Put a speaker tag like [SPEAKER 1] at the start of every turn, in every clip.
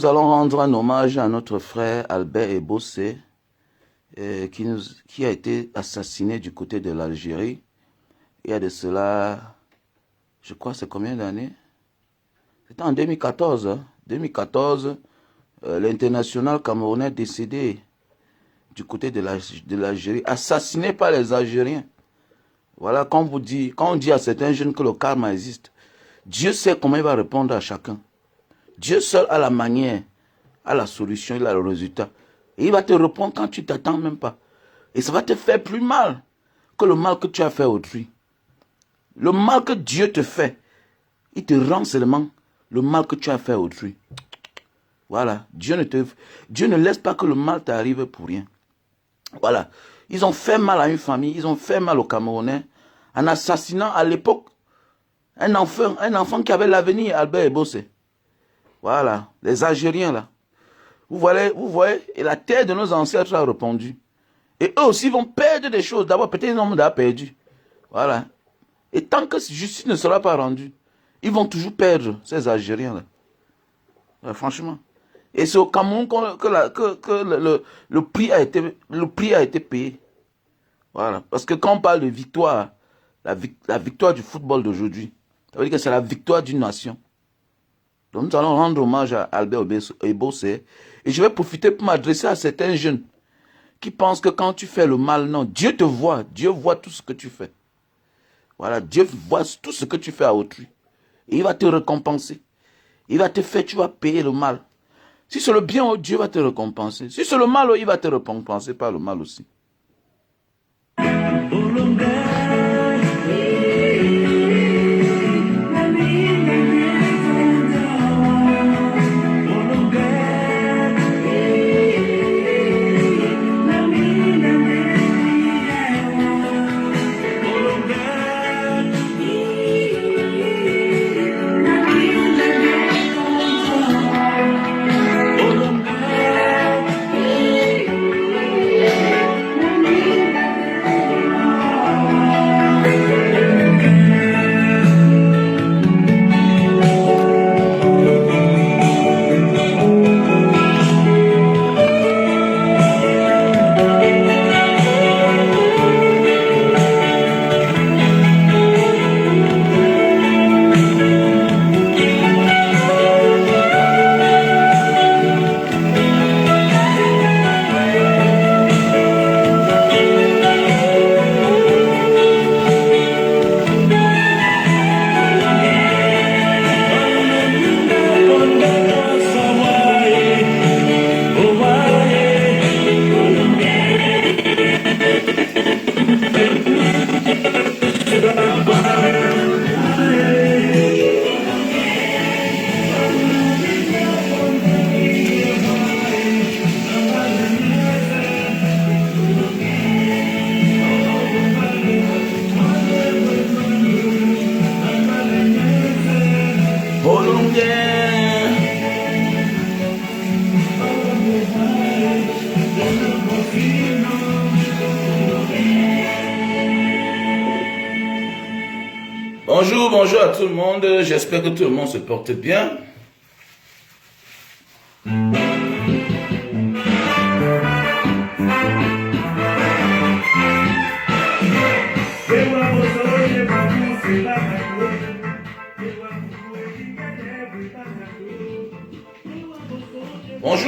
[SPEAKER 1] Nous allons rendre un hommage à notre frère Albert Ebossé, qui a été assassiné du côté de l'Algérie. Il y a de cela, je crois, c'est combien d'années? C'était en 2014. Hein. 2014, l'international camerounais décédé du côté de l'Algérie, assassiné par les Algériens. Voilà, quand on dit à certains jeunes que le karma existe, Dieu sait comment il va répondre à chacun. Dieu seul a la manière, a la solution, il a le résultat. Et il va te répondre quand tu t'attends même pas. Et ça va te faire plus mal que le mal que tu as fait autrui. Le mal que Dieu te fait, il te rend seulement le mal que tu as fait autrui. Voilà, Dieu ne laisse pas que le mal t'arrive pour rien. Voilà, ils ont fait mal à une famille, ils ont fait mal aux Camerounais en assassinant à l'époque un enfant qui avait l'avenir, Albert Ebossé. Voilà, les Algériens là. Vous voyez, et la terre de nos ancêtres a répondu. Et eux aussi vont perdre des choses. D'abord, peut-être ils ont perdu. Voilà. Et tant que justice ne sera pas rendue, ils vont toujours perdre, ces Algériens là. Ouais, franchement. Et c'est au Cameroun que le prix a été payé. Voilà. Parce que quand on parle de victoire, la victoire du football d'aujourd'hui, ça veut dire que c'est la victoire d'une nation. Donc nous allons rendre hommage à Albert Ebossé. Et je vais profiter pour m'adresser à certains jeunes qui pensent que quand tu fais le mal, non, Dieu te voit. Dieu voit tout ce que tu fais. Voilà, Dieu voit tout ce que tu fais à autrui. Et il va te récompenser. Il va te faire, tu vas payer le mal. Si c'est le bien, Dieu va te récompenser. Si c'est le mal, il va te récompenser par le mal aussi. Bonjour à tout le monde, j'espère que tout le monde se porte bien.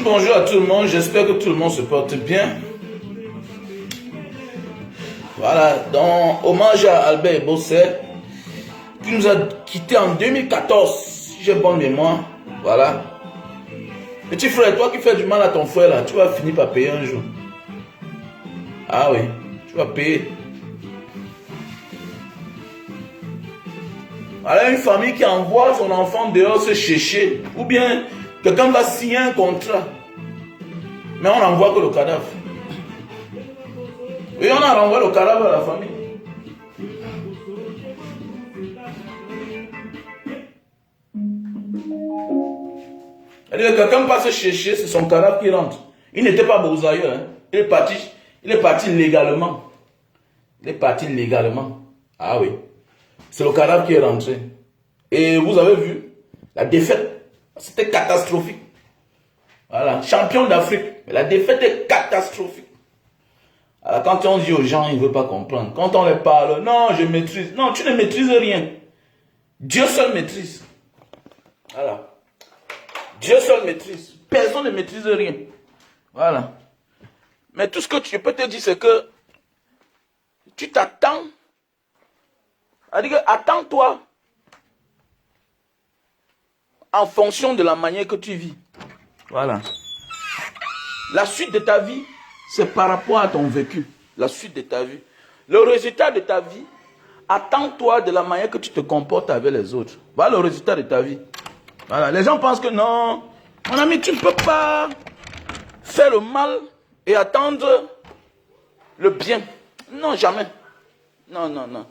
[SPEAKER 1] Bonjour à tout le monde, j'espère que tout le monde se porte bien. Voilà, donc hommage à Albert Ebossé, qui nous a quittés en 2014, si j'ai bonne mémoire. Voilà. Petit frère, toi qui fais du mal à ton frère là, tu vas finir par payer un jour. Ah oui, tu vas payer. Voilà une famille qui envoie son enfant dehors se chercher, ou bien quelqu'un va signer un contrat, mais on n'envoie que le cadavre. Et on a renvoyé le cadavre à la famille. Quelqu'un passe chercher, c'est son cadavre qui rentre. Il n'était pas Bouzaïeux, hein. Il est parti légalement. Il est parti légalement. Ah oui. C'est le cadavre qui est rentré. Et vous avez vu, la défaite, c'était catastrophique. Voilà, champion d'Afrique. Mais la défaite est catastrophique. Alors quand on dit aux gens, ils ne veulent pas comprendre. Quand on les parle, non, je maîtrise. Non, tu ne maîtrises rien. Dieu seul maîtrise. Voilà. Dieu seul maîtrise. Personne ne maîtrise rien. Voilà. Mais tout ce que je peux te dire, c'est que tu t'attends. Attends-toi en fonction de la manière que tu vis. Voilà. La suite de ta vie, c'est par rapport à ton vécu. La suite de ta vie. Le résultat de ta vie, attends-toi de la manière que tu te comportes avec les autres. Voilà le résultat de ta vie. Voilà. Les gens pensent que non, mon ami, tu ne peux pas faire le mal et attendre le bien. Non, jamais. Non, non, non.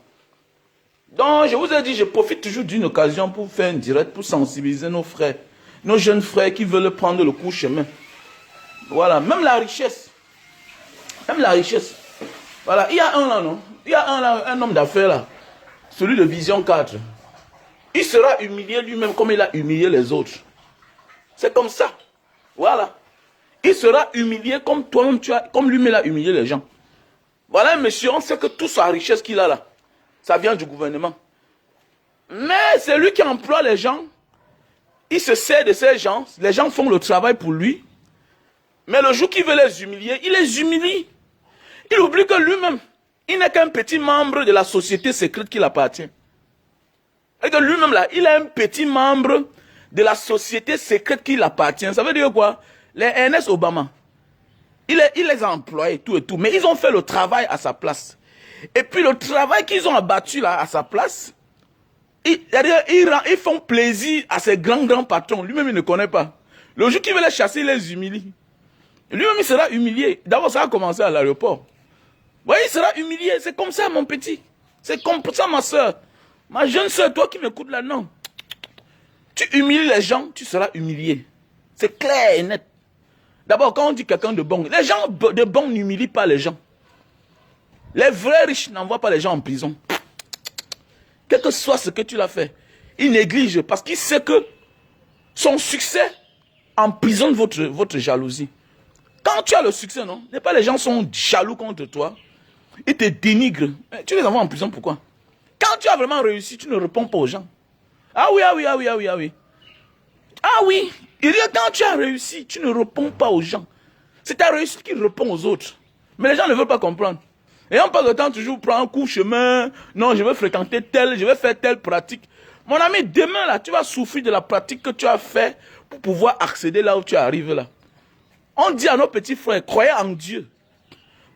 [SPEAKER 1] Donc, je vous ai dit, je profite toujours d'une occasion pour faire un direct, pour sensibiliser nos frères, nos jeunes frères qui veulent prendre le court chemin. Voilà, même la richesse. Même la richesse. Voilà, il y a un là, non? Il y a un là, un homme d'affaires là, celui de Vision 4. Il sera humilié lui-même comme il a humilié les autres. C'est comme ça. Voilà. Il sera humilié comme toi-même, comme lui-même a humilié les gens. Voilà un monsieur, on sait que toute sa richesse qu'il a là, ça vient du gouvernement. Mais c'est lui qui emploie les gens. Il se sert de ces gens. Les gens font le travail pour lui. Mais le jour qu'il veut les humilier, il les humilie. Il oublie que lui-même, il n'est qu'un petit membre de la société secrète qui appartient. Et que lui-même là, il est un petit membre de la société secrète qui appartient. Ça veut dire quoi? Les Ernest Obama, il les a employés, tout et tout. Mais ils ont fait le travail à sa place. Et puis le travail qu'ils ont abattu là à sa place, ils font plaisir à ces grands patrons. Lui-même, il ne connaît pas. Le jour qu'il veut les chasser, il les humilie. Lui-même, il sera humilié. D'abord, ça a commencé à l'aéroport. Oui, il sera humilié. C'est comme ça, mon petit. C'est comme ça, ma soeur. Ma jeune soeur, toi qui m'écoutes là, non. Tu humilies les gens, tu seras humilié. C'est clair et net. D'abord, quand on dit quelqu'un de bon, les gens de bon n'humilient pas les gens. Les vrais riches n'envoient pas les gens en prison. Quel que soit ce que tu l'as fait, il néglige parce qu'il sait que son succès emprisonne votre jalousie. Quand tu as le succès, non, n'est pas les gens sont jaloux contre toi, ils te dénigrent. Tu les envoies en prison, pourquoi? Quand tu as vraiment réussi, tu ne réponds pas aux gens. Ah oui, ah oui, ah oui, ah oui, ah oui. Ah oui, il dit quand tu as réussi, tu ne réponds pas aux gens. C'est ta réussite qui répond aux autres. Mais les gens ne veulent pas comprendre. Et on passe le temps toujours prendre un coup chemin. Non, je vais fréquenter tel, je vais faire telle pratique. Mon ami, demain là, tu vas souffrir de la pratique que tu as fait pour pouvoir accéder là où tu arrives là. On dit à nos petits frères, croyez en Dieu.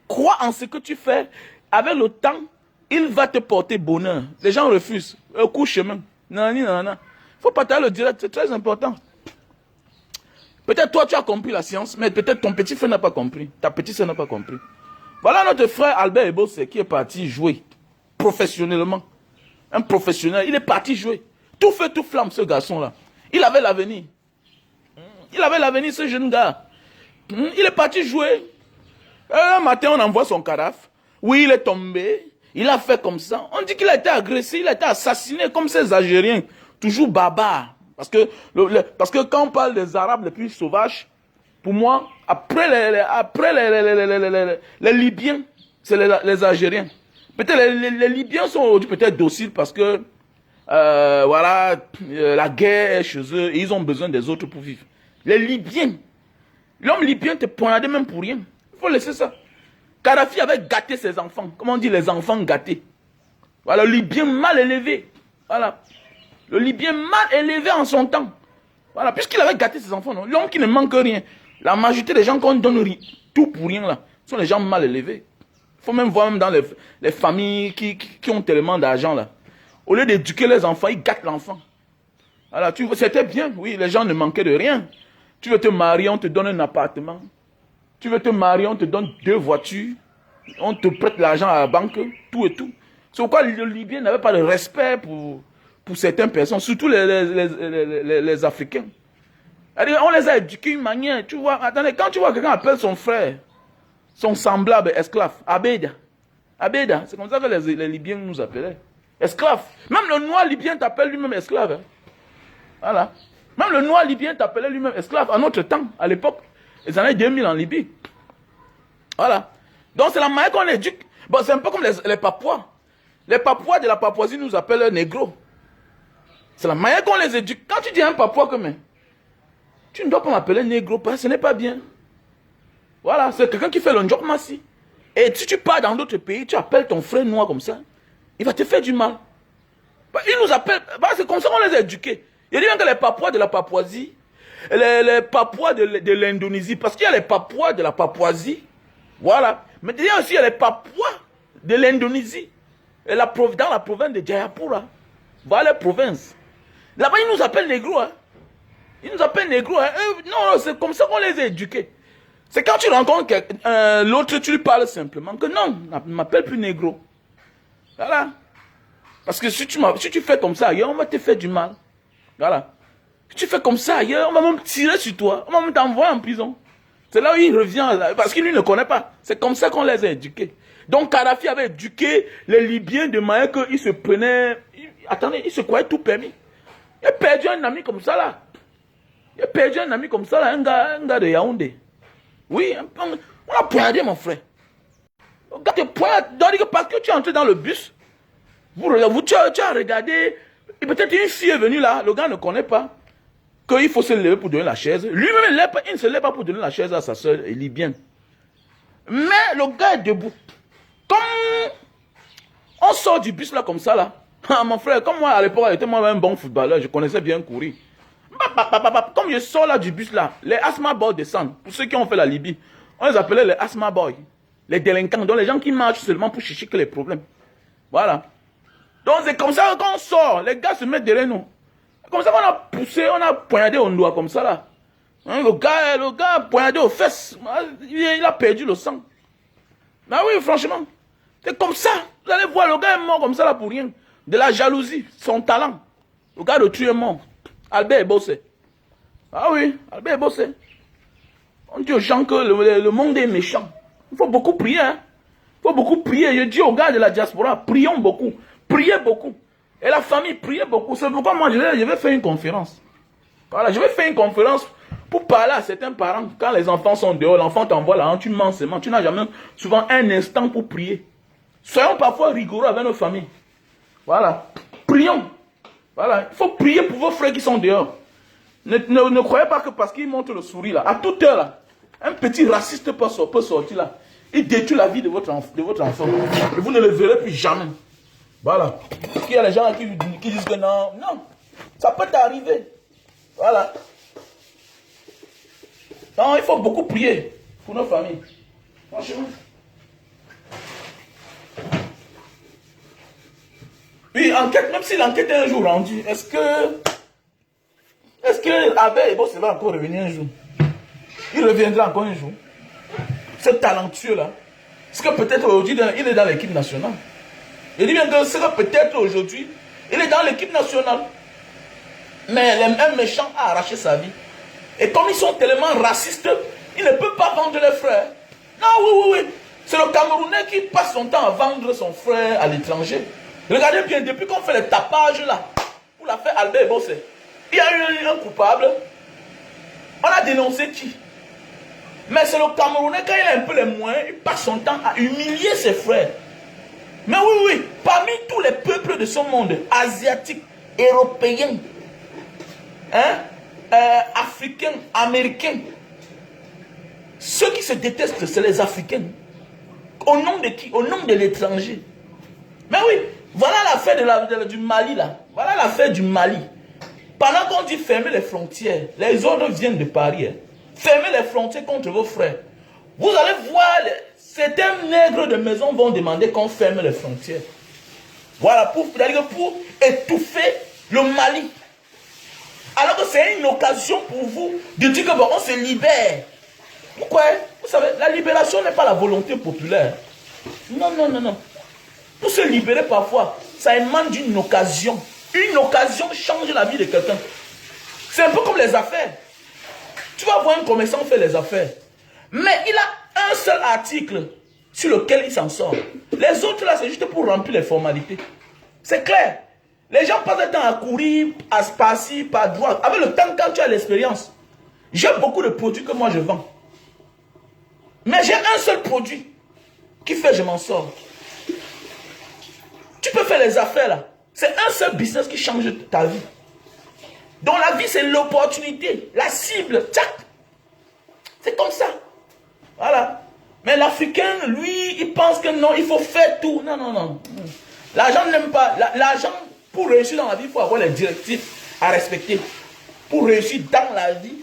[SPEAKER 1] Crois en ce que tu fais. Avec le temps, il va te porter bonheur. Les gens refusent. Un coup chemin. Non, non, non. Il faut partager le direct, c'est très important. Peut-être toi, tu as compris la science, mais peut-être ton petit frère n'a pas compris. Ta petite soeur n'a pas compris. Voilà notre frère Albert Ebose qui est parti jouer professionnellement. Un professionnel, il est parti jouer. Tout feu, tout flamme, ce garçon-là. Il avait l'avenir. Il avait l'avenir, ce jeune gars. Il est parti jouer. Un matin, on envoie son cadavre. Oui, il est tombé. Il a fait comme ça. On dit qu'il a été agressé, il a été assassiné comme ces Algériens. Toujours barbares. Parce que quand on parle des Arabes les plus sauvages, pour moi, après les Libyens, c'est les Algériens. Peut-être les Libyens sont aujourd'hui peut-être dociles parce que voilà, la guerre est chez eux et ils ont besoin des autres pour vivre. Les Libyens, l'homme libyen te poignardait même pour rien. Il faut laisser ça. Kadhafi avait gâté ses enfants. Comment on dit les enfants gâtés? Voilà, le Libyen mal élevé. Voilà. Le Libyen mal élevé en son temps. Voilà, puisqu'il avait gâté ses enfants, non? L'homme qui ne manque rien. La majorité des gens qu'on donne tout pour rien là, sont les gens mal élevés. Il faut même voir même dans les familles qui ont tellement d'argent là. Au lieu d'éduquer les enfants, ils gâtent l'enfant. Voilà, c'était bien, oui, les gens ne manquaient de rien. Tu veux te marier, on te donne un appartement. Tu veux te marier, on te donne 2 voitures. On te prête l'argent à la banque, tout et tout. C'est pourquoi le Libyen n'avait pas de respect pour certaines personnes, surtout les Africains. On les a éduqués d'une manière, tu vois. Attendez, quand tu vois quelqu'un appelle son frère, son semblable esclave, Abeda. Abeda, c'est comme ça que les Libyens nous appelaient. Esclave. Même le noir libyen t'appelle lui-même esclave. Hein. Voilà.
[SPEAKER 2] Même le noir libyen t'appelait lui-même esclave à notre temps, à l'époque, les années 2000 en Libye. Voilà. Donc c'est la manière qu'on éduque. Bon, c'est un peu comme les Papouas. Les Papouas de la Papouasie nous appellent négros. C'est la manière qu'on les éduque. Quand tu dis à un Papouas que tu ne dois pas m'appeler négro, parce que ce n'est pas bien. Voilà, c'est quelqu'un qui fait le njok massi. Et si tu pars dans d'autres pays, tu appelles ton frère noir comme ça, il va te faire du mal. Il nous appelle, c'est comme ça qu'on les a éduqués. Il dit bien que les Papouas de la Papouasie, les Papouas de l'Indonésie, parce qu'il y a les Papouas de la Papouasie, voilà. Mais il y a aussi les Papouas de l'Indonésie, et dans la province de Jayapura. Voilà les provinces. Là-bas, ils nous appellent négros. Hein. Ils nous appellent négros. Hein. Non, c'est comme ça qu'on les a éduqués. C'est quand tu rencontres l'autre, tu lui parles simplement que non, ne m'appelle plus négro. Voilà. Parce que si tu fais comme ça ailleurs, on va te faire du mal. Voilà. Si tu fais comme ça ailleurs, on va même tirer sur toi. On va même t'envoyer en prison. C'est là où il revient, parce qu'il lui ne connaît pas. C'est comme ça qu'on les a éduqués. Donc Kadhafi avait éduqué les Libyens de manière qu'ils se prenaient... Attendez, ils se croyaient tout permis. Il a perdu un ami comme ça là. Il a perdu un ami comme ça là, un gars de Yaoundé. Oui, on a poignardé mon frère. Le gars te poignarde, parce que tu es entré dans le bus, tu as regardé, et peut-être une fille est venue là, le gars ne connaît pas, qu'il faut se lever pour donner la chaise. Lui-même, il ne se lève pas pour donner la chaise à sa soeur libyenne. Mais le gars est debout. Comme on sort du bus là comme ça là, mon frère, comme moi à l'époque, j'étais moi un bon footballeur, je connaissais bien courir. Comme je sors là du bus là, les asthma boys descendent. Pour ceux qui ont fait la Libye, on les appelait les asthma boys. Les délinquants, donc les gens qui marchent seulement pour chercher que les problèmes. Voilà. Donc c'est comme ça qu'on sort, les gars se mettent derrière nous. Comme ça qu'on a poussé, on a poignardé au doigt comme ça là. Hein, le gars a poignardé aux fesses. Il a perdu le sang. Ah oui, franchement. C'est comme ça. Vous allez voir, le gars est mort comme ça là pour rien. De la jalousie, son talent. Le gars le tue est mort. Albert est bossé. Ah oui, Albert est bossé. On dit aux gens que le monde est méchant. Il faut beaucoup prier. Hein? Il faut beaucoup prier. Je dis aux gars de la diaspora, prions beaucoup. Priez beaucoup. Et la famille, priez beaucoup. C'est pourquoi moi, je vais faire une conférence. Voilà, je vais faire une conférence pour parler à certains parents. Quand les enfants sont dehors, l'enfant t'envoie là, tu mens seulement. Tu n'as jamais souvent un instant pour prier. Soyons parfois rigoureux avec nos familles. Voilà. Prions. Voilà. Il faut prier pour vos frères qui sont dehors. Ne croyez pas que parce qu'ils montrent le sourire là, à toute heure là, un petit raciste peut sortir là. Il détruit la vie de votre enfant. Et vous ne le verrez plus jamais. Voilà. Parce qu'il y a les gens qui disent que non. Non. Ça peut t'arriver. Voilà. Non, il faut beaucoup prier pour nos familles. Franchement. Oui, enquête, même si l'enquête est un jour rendue, est-ce que Albert Ebo va encore revenir un jour? Il reviendra encore un jour. Ce talentueux-là. Est-ce que peut-être aujourd'hui, il est dans l'équipe nationale? Je dis bien que c'est que peut-être aujourd'hui, il est dans l'équipe nationale. Mais un méchant a arraché sa vie. Et comme ils sont tellement racistes, ils ne peuvent pas vendre les frères. Non, oui. C'est le Camerounais qui passe son temps à vendre son frère à l'étranger. Regardez bien, depuis qu'on fait le tapage là, pour l'affaire Albert Bossé, il y a eu un coupable. On a dénoncé qui? Mais c'est le Camerounais, quand il a un peu les moyens, il passe son temps à humilier ses frères. Mais oui, parmi tous les peuples de ce monde, asiatiques, européens, africains, américains, ceux qui se détestent, c'est les Africains. Au nom de qui? Au nom de l'étranger. Mais oui, voilà l'affaire du Mali là. Voilà l'affaire du Mali. Pendant qu'on dit fermer les frontières, les ordres viennent de Paris. Hein. Fermez les frontières contre vos frères. Vous allez voir, certains nègres de maison vont demander qu'on ferme les frontières. Voilà, pour étouffer le Mali. Alors que c'est une occasion pour vous de dire que bon, on se libère. Pourquoi? Vous savez, la libération n'est pas la volonté populaire. Non. Pour se libérer parfois, ça émane d'une occasion. Une occasion change la vie de quelqu'un. C'est un peu comme les affaires. Tu vas voir un commerçant faire les affaires. Mais il a un seul article sur lequel il s'en sort. Les autres là, c'est juste pour remplir les formalités. C'est clair. Les gens passent le temps à courir, à se passer par droite. Avec le temps, quand tu as l'expérience, j'ai beaucoup de produits que moi je vends. Mais j'ai un seul produit qui fait je m'en sors. Tu peux faire les affaires là. C'est un seul business qui change ta vie. Donc la vie, c'est l'opportunité, la cible. Tchac. C'est comme ça. Voilà. Mais l'Africain, lui, il pense que non, il faut faire tout. Non, non, non. L'argent n'aime pas. L'argent, pour réussir dans la vie, il faut avoir les directives à respecter. Pour réussir dans la vie,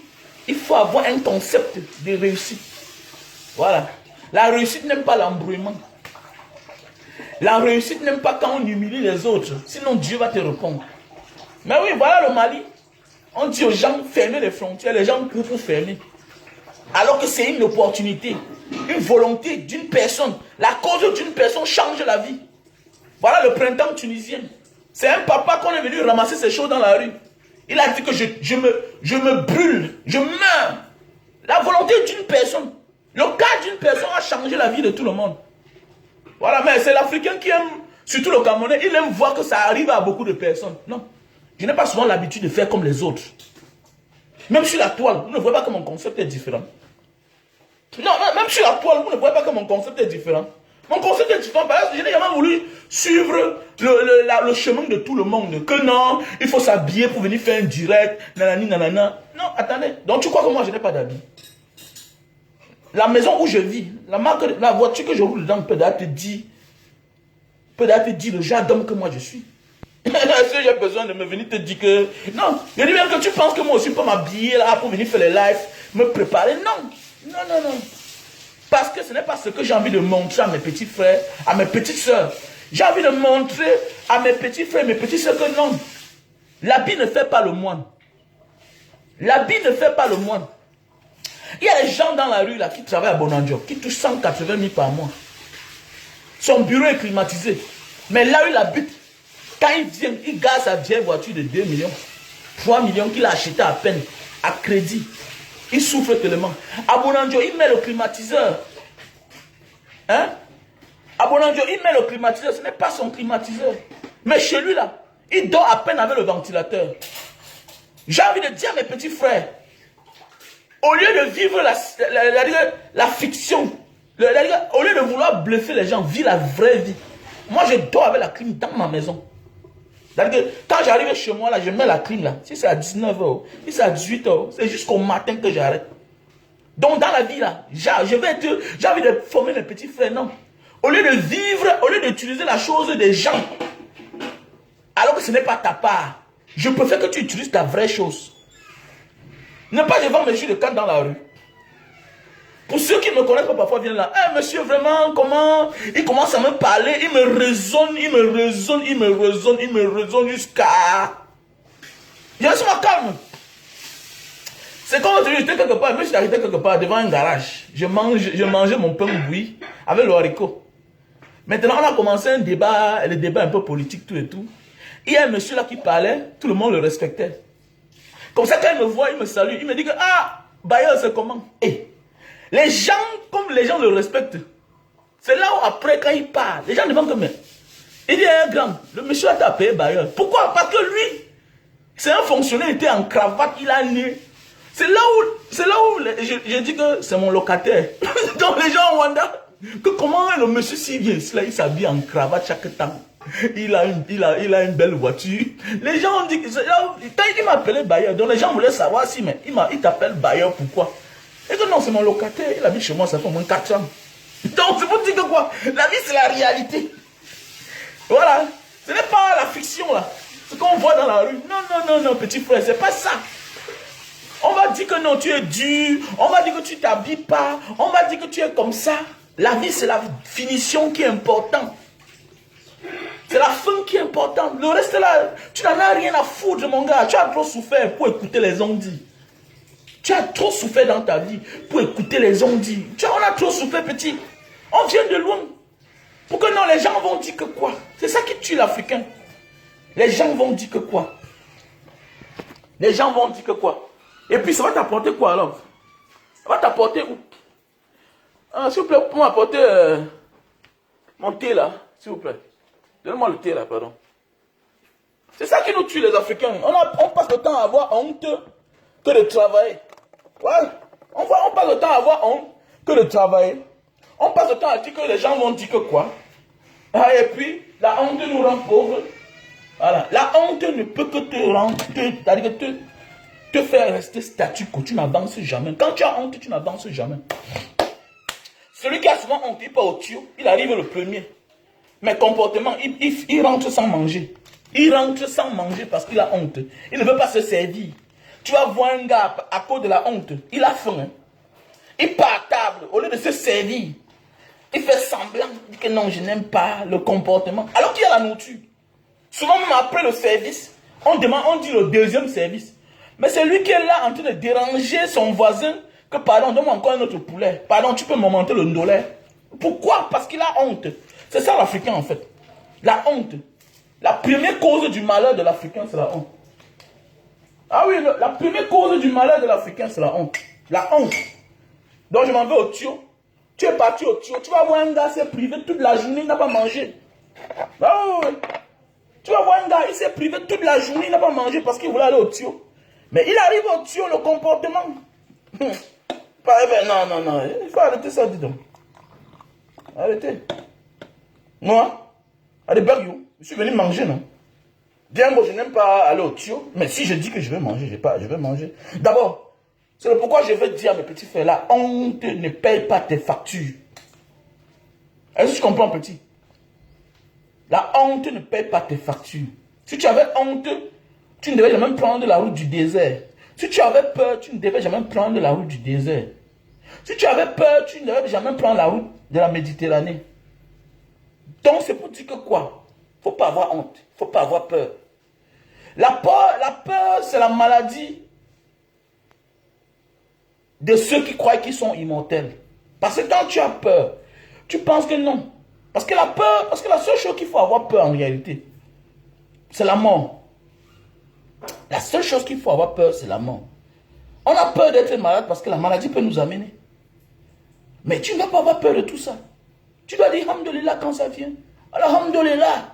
[SPEAKER 2] il faut avoir un concept de réussite. Voilà. La réussite n'aime pas l'embrouillement. La réussite n'aime pas quand on humilie les autres. Sinon, Dieu va te répondre. Mais oui, voilà le Mali. On dit aux gens, fermez les frontières. Les gens courent pour fermer. Alors que c'est une opportunité. Une volonté d'une personne. La cause d'une personne change la vie. Voilà le printemps tunisien. C'est un papa qu'on est venu ramasser ses choses dans la rue. Il a dit que je me brûle. Je meurs. La volonté d'une personne. Le cas d'une personne a changé la vie de tout le monde. Voilà, mais c'est l'Africain qui aime, surtout le Camerounais, il aime voir que ça arrive à beaucoup de personnes. Non. Je n'ai pas souvent l'habitude de faire comme les autres. Même sur la toile, vous ne voyez pas que mon concept est différent. Non, même sur la toile, vous ne voyez pas que mon concept est différent. Mon concept est différent parce que je n'ai jamais voulu suivre le chemin de tout le monde. Que non, il faut s'habiller pour venir faire un direct, nanani, nanana. Non, attendez. Donc tu crois que moi je n'ai pas d'habit? La maison où je vis, la voiture que je roule dedans peut te dire le genre d'homme que moi je suis. Est-ce que j'ai besoin de me venir te dire que... Non, je dis bien que tu penses que moi aussi je peux m'habiller là pour venir faire les lives, me préparer. Non, non, non, non. Parce que ce n'est pas ce que j'ai envie de montrer à mes petits frères, à mes petites soeurs. J'ai envie de montrer à mes petits frères, mes petites soeurs que non. L'habit ne fait pas le moine. L'habit ne fait pas le moine. Il y a des gens dans la rue là qui travaillent à Bonanjo, qui touchent 180 000 par mois. Son bureau est climatisé. Mais là où il habite, quand il vient, il garde sa vieille voiture de 2 millions, 3 millions qu'il a acheté à peine, à crédit. Il souffre tellement. À Bonanjo, il met le climatiseur. Hein? À Bonanjo, il met le climatiseur. Ce n'est pas son climatiseur. Mais chez lui là, il dort à peine avec le ventilateur. J'ai envie de dire à mes petits frères, au lieu de vivre la fiction, au lieu de vouloir bluffer les gens, vis la vraie vie. Moi, je dors avec la clim dans ma maison. Quand j'arrive chez moi, là, je mets la clim là. Si c'est à 19h, si c'est à 18h, c'est jusqu'au matin que j'arrête. Donc, dans la vie, là, j'ai envie de former mes petits frères. Non. Au lieu de vivre, au lieu d'utiliser la chose des gens, alors que ce n'est pas ta part, je préfère que tu utilises ta vraie chose. Ne pas devant mes jus de canne dans la rue. Pour ceux qui ne me connaissent pas, parfois viennent là. Eh, monsieur, vraiment, comment? Il commence à me parler, il me raisonne, il me raisonne, il me raisonne, il me raisonne jusqu'à... Je reste moi calme. C'est comme si j'étais quelque part, je suis arrêté quelque part devant un garage. Je mangeais mon pain bouilli avec le haricot. Maintenant, on a commencé un débat, le débat un peu politique, tout et tout. Il y a un monsieur là qui parlait, tout le monde le respectait. Comme ça, quand il me voit, il me salue, il me dit que, ah, Bayer, c'est comment? Et les gens, comme les gens le respectent, c'est là où après, quand il parle, les gens demandent que, mais, il dit, eh, grand, le monsieur a tapé Bayer. Pourquoi? Parce que lui, c'est un fonctionnaire, il était en cravate, il a né. C'est là où je dis que c'est mon locataire. Donc les gens wondent que comment le monsieur s'il vient, il s'habille en cravate chaque temps. Il a une belle voiture. Les gens ont dit que quand il m'appelait Bayer, donc les gens voulaient savoir si mais il t'appelle Bayer pourquoi? Et que non, c'est mon locataire, il habite chez moi, ça fait au moins 4 ans. Donc c'est pour dire que quoi? La vie c'est la réalité. Voilà. Ce n'est pas la fiction là. Ce qu'on voit dans la rue. Non, non, non, non, petit frère, c'est pas ça. On va dire que non, tu es dur. On va dire que tu t'habilles pas. On va dire que tu es comme ça. La vie, c'est la finition qui est importante. C'est la fin qui est importante. Le reste là, tu n'en as rien à foutre, mon gars. Tu as trop souffert pour écouter les ondits. Tu as trop souffert dans ta vie pour écouter les ondits. On a trop souffert, petit. On vient de loin. Pour que non, les gens vont dire que quoi? C'est ça qui tue l'Africain. Les gens vont dire que quoi? Les gens vont dire que quoi? Et puis ça va t'apporter quoi alors? Ça va t'apporter où? S'il vous plaît, vous pouvez m'apporter mon thé là, s'il vous plaît. Donnez-moi le thé là, pardon. C'est ça qui nous tue les Africains. On passe le temps à avoir honte que de travailler. Ouais. On passe le temps à avoir honte que de travailler. On passe le temps à dire que les gens vont dire que quoi. Et puis, la honte nous rend pauvres. Voilà. La honte ne peut que te rendre, c'est-à-dire te faire rester statu quo. Tu n'avances jamais. Quand tu as honte, tu n'avances jamais. Celui qui a souvent honte, il part au tuyau, il arrive le premier. Mais comportement, il rentre sans manger. Il rentre sans manger parce qu'il a honte. Il ne veut pas se servir. Tu vas voir un gars à cause de la honte. Il a faim. Hein? Il part à table au lieu de se servir. Il fait semblant. Il dit que non, je n'aime pas le comportement. Alors qu'il y a la nourriture. Souvent, même après le service, on dit le deuxième service. Mais c'est lui qui est là en train de déranger son voisin. Que pardon, donne-moi encore un autre poulet. Pardon, tu peux me monter le ndolé. Pourquoi? Parce qu'il a honte. C'est ça l'Africain en fait. La honte. La première cause du malheur de l'Africain, c'est la honte. Ah oui, la première cause du malheur de l'Africain, c'est la honte. La honte. Donc je m'en vais au tuyau. Tu es parti au tuyau. Tu vas voir un gars s'est privé toute la journée, il n'a pas mangé. Ah oui. Tu vas voir un gars, il s'est privé toute la journée, il n'a pas mangé parce qu'il voulait aller au tuyau. Mais il arrive au tuyau, le comportement. Non, il faut arrêter ça, dis donc. Arrêtez. Moi, allez, Bergou, je suis venu manger, non? Bien, moi, je n'aime pas aller au tuyau, mais si je dis que je vais manger, je vais manger. D'abord, c'est le pourquoi je veux dire à mes petits frères, la honte ne paye pas tes factures. Est-ce que tu comprends, petit? La honte ne paye pas tes factures. Si tu avais honte, tu ne devais jamais prendre la route du désert. Si tu avais peur, tu ne devais jamais prendre la route du désert. Si tu avais peur, tu ne devais jamais prendre la route de la Méditerranée. Donc c'est pour dire que quoi? Il ne faut pas avoir honte. Il ne faut pas avoir peur. La peur, c'est la maladie de ceux qui croient qu'ils sont immortels. Parce que quand tu as peur, tu penses que non. Parce que la seule chose qu'il faut avoir peur en réalité, c'est la mort. La seule chose qu'il faut avoir peur, c'est la mort. On a peur d'être malade parce que la maladie peut nous amener. Mais tu ne dois pas avoir peur de tout ça. Tu dois dire Alhamdulillah quand ça vient. Alhamdulillah.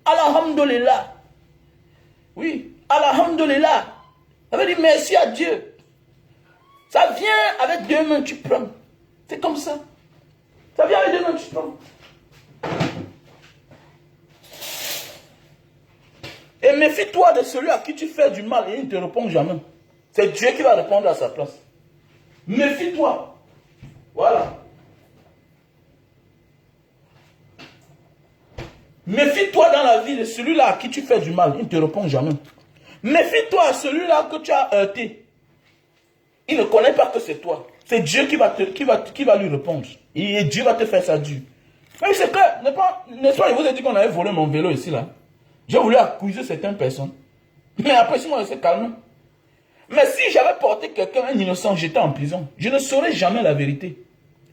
[SPEAKER 2] Alhamdulillah. Oui, Alhamdulillah. Ça veut dire merci à Dieu. Ça vient avec deux mains, tu prends. C'est comme ça. Ça vient avec deux mains, tu prends. Et méfie-toi de celui à qui tu fais du mal et il ne te répond jamais. C'est Dieu qui va répondre à sa place. Méfie-toi. Voilà. Méfie-toi dans la vie de celui-là à qui tu fais du mal. Il ne te répond jamais. Méfie-toi à celui-là que tu as heurté. Il ne connaît pas que c'est toi. C'est Dieu qui va lui répondre. Et Dieu va te faire ça dû. Mais c'est que, n'est-ce pas, je vous ai dit qu'on avait volé mon vélo ici, là. J'ai voulu accuser certaines personnes. Mais après, si moi, je suis calme. Mais si j'avais porté quelqu'un, un innocent, j'étais en prison. Je ne saurais jamais la vérité.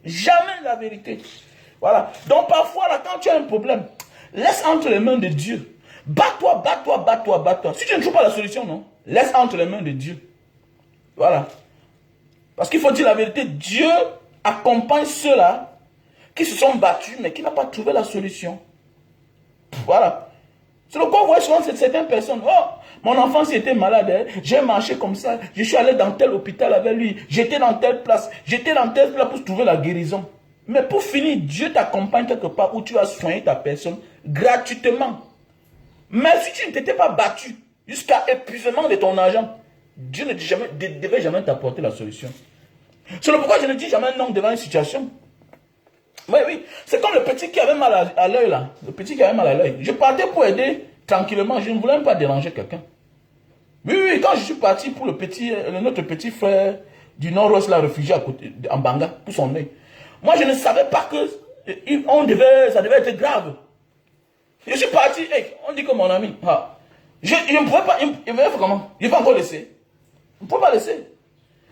[SPEAKER 2] Jamais la vérité. Voilà. Donc parfois, là, quand tu as un problème, laisse entre les mains de Dieu. Bats-toi, bats-toi, bats-toi, bats-toi. Si tu ne trouves pas la solution, non, laisse entre les mains de Dieu. Voilà. Parce qu'il faut dire la vérité, Dieu accompagne ceux-là qui se sont battus, mais qui n'ont pas trouvé la solution. Voilà. C'est le quoi vous voyez souvent certaines personnes. Oh, mon enfant s'était malade, hein. J'ai marché comme ça, je suis allé dans tel hôpital avec lui, j'étais dans telle place pour trouver la guérison. Mais pour finir, Dieu t'accompagne quelque part où tu vas soigner ta personne gratuitement. Mais si tu ne t'étais pas battu jusqu'à épuisement de ton argent, Dieu ne devait jamais t'apporter la solution. C'est le pourquoi je ne dis jamais non devant une situation. Oui, oui. C'est comme le petit qui avait mal à l'œil là. Le petit qui avait mal à l'œil. Je partais pour aider tranquillement. Je ne voulais même pas déranger quelqu'un. Oui, oui. Quand je suis parti pour notre petit frère du Nord-Ouest, là, réfugié à côté, en Banga, pour son œil. Moi, je ne savais pas que ça devait être grave. Je suis parti. Hey, on dit que mon ami. Je ne pouvais pas. Il me fait comment? Il va encore laisser. On ne peut pas laisser.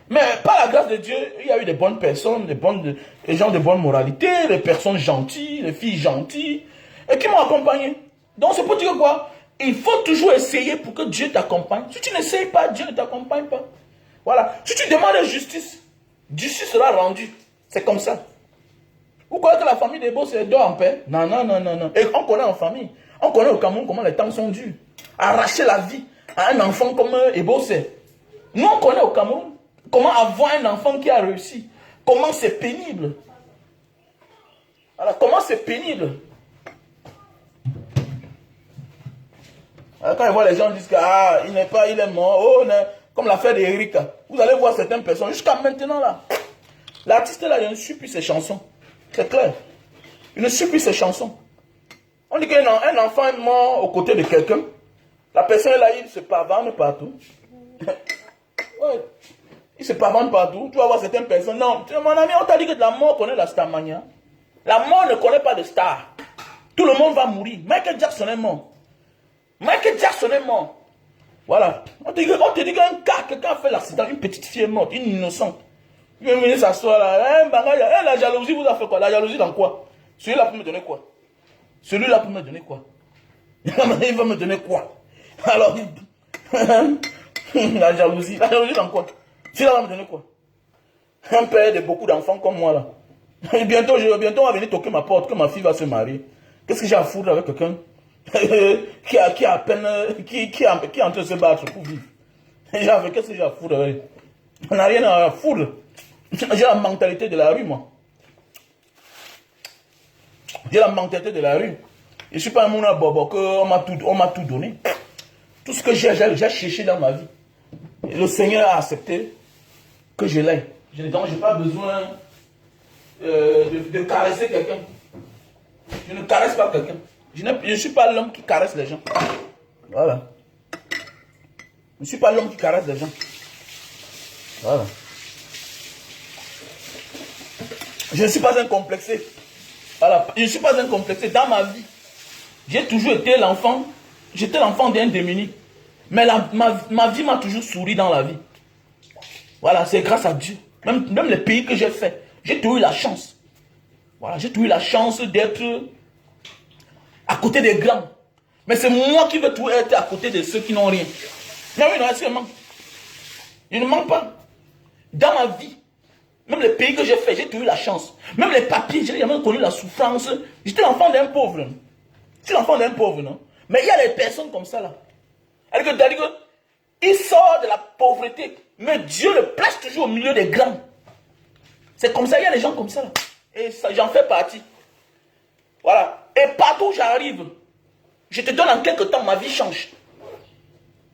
[SPEAKER 2] Mais par la grâce de Dieu, il y a eu des bonnes personnes, des gens de bonne moralité, des personnes gentilles, des filles gentilles, et qui m'ont accompagné. Donc c'est pour dire quoi? Il faut toujours essayer pour que Dieu t'accompagne. Si tu n'essayes pas, Dieu ne t'accompagne pas. Voilà. Si tu demandes justice, justice sera rendue. C'est comme ça. Vous croyez que la famille des beaux, c'est dort en paix? Non, non, non, non, non. Et on connaît en famille. On connaît au Cameroun comment les temps sont durs. arracher la vie à un enfant comme Ebossé. Nous, on connaît au Cameroun comment avoir un enfant qui a réussi. Comment c'est pénible. Alors, comment c'est pénible. Alors, quand ils voient les gens disent qu'il n'est pas, il est mort. Oh, comme l'affaire d'Erika. Vous allez voir certaines personnes. Jusqu'à maintenant, là. L'artiste, là, il ne suit plus ses chansons. C'est clair. Il ne suit plus ses chansons. On dit qu'un enfant est mort aux côtés de quelqu'un. La personne, là, il se pavane partout. Ouais. Il se pavane partout. Tu vas voir certaines personnes. Non, mon ami, on t'a dit que la mort connaît la starmania. La mort ne connaît pas de star. Tout le monde va mourir. Michael Jackson est mort. Michael Jackson est mort. Voilà. On te dit qu'un cas, quelqu'un a fait l'accident, une petite fille est morte, une innocente. Il vient venir s'asseoir là. La jalousie vous a fait quoi? La jalousie dans quoi? Celui-là peut me donner quoi? Celui-là peut me donner quoi? Il va me donner quoi? Alors, la jalousie dans quoi? Celui-là va me donner quoi? Un père de beaucoup d'enfants comme moi là. Et bientôt, on va venir toquer ma porte, que ma fille va se marier. Qu'est-ce que j'ai à foutre avec quelqu'un qui est en train de se battre pour vivre? Qu'est-ce que j'ai à foutre avec? On n'a rien à foutre. J'ai la mentalité de la rue, moi. J'ai la mentalité de la rue. Je ne suis pas un mouna bobo qu'on m'a tout donné. Tout ce que j'ai cherché dans ma vie. Et le Seigneur a accepté que je l'ai. Donc, je n'ai pas besoin de caresser quelqu'un. Je ne caresse pas quelqu'un. Je ne suis pas l'homme qui caresse les gens. Voilà. Je ne suis pas l'homme qui caresse les gens. Voilà. Je ne suis pas un complexé. Voilà. Je ne suis pas un complexé. Dans ma vie, j'ai toujours été l'enfant. J'étais l'enfant d'un démuni. Mais ma vie m'a toujours souri dans la vie. Voilà, c'est grâce à Dieu. Même les pays que j'ai fait, j'ai toujours eu la chance. Voilà, j'ai toujours eu la chance d'être à côté des grands. Mais c'est moi qui veux toujours être à côté de ceux qui n'ont rien. Non, oui, non, est-ce que je manque? Je ne manque pas. Dans ma vie, même les pays que j'ai fait, j'ai toujours eu la chance. Même les papiers, j'ai jamais connu la souffrance. J'étais l'enfant d'un pauvre. J'étais l'enfant d'un pauvre, non? Mais il y a des personnes comme ça, là. C'est-à-dire qu'il sort de la pauvreté, mais Dieu le place toujours au milieu des grands. C'est comme ça, il y a des gens comme ça, là. Et j'en fais partie. Voilà. Et partout où j'arrive, je te donne en quelques temps, ma vie change.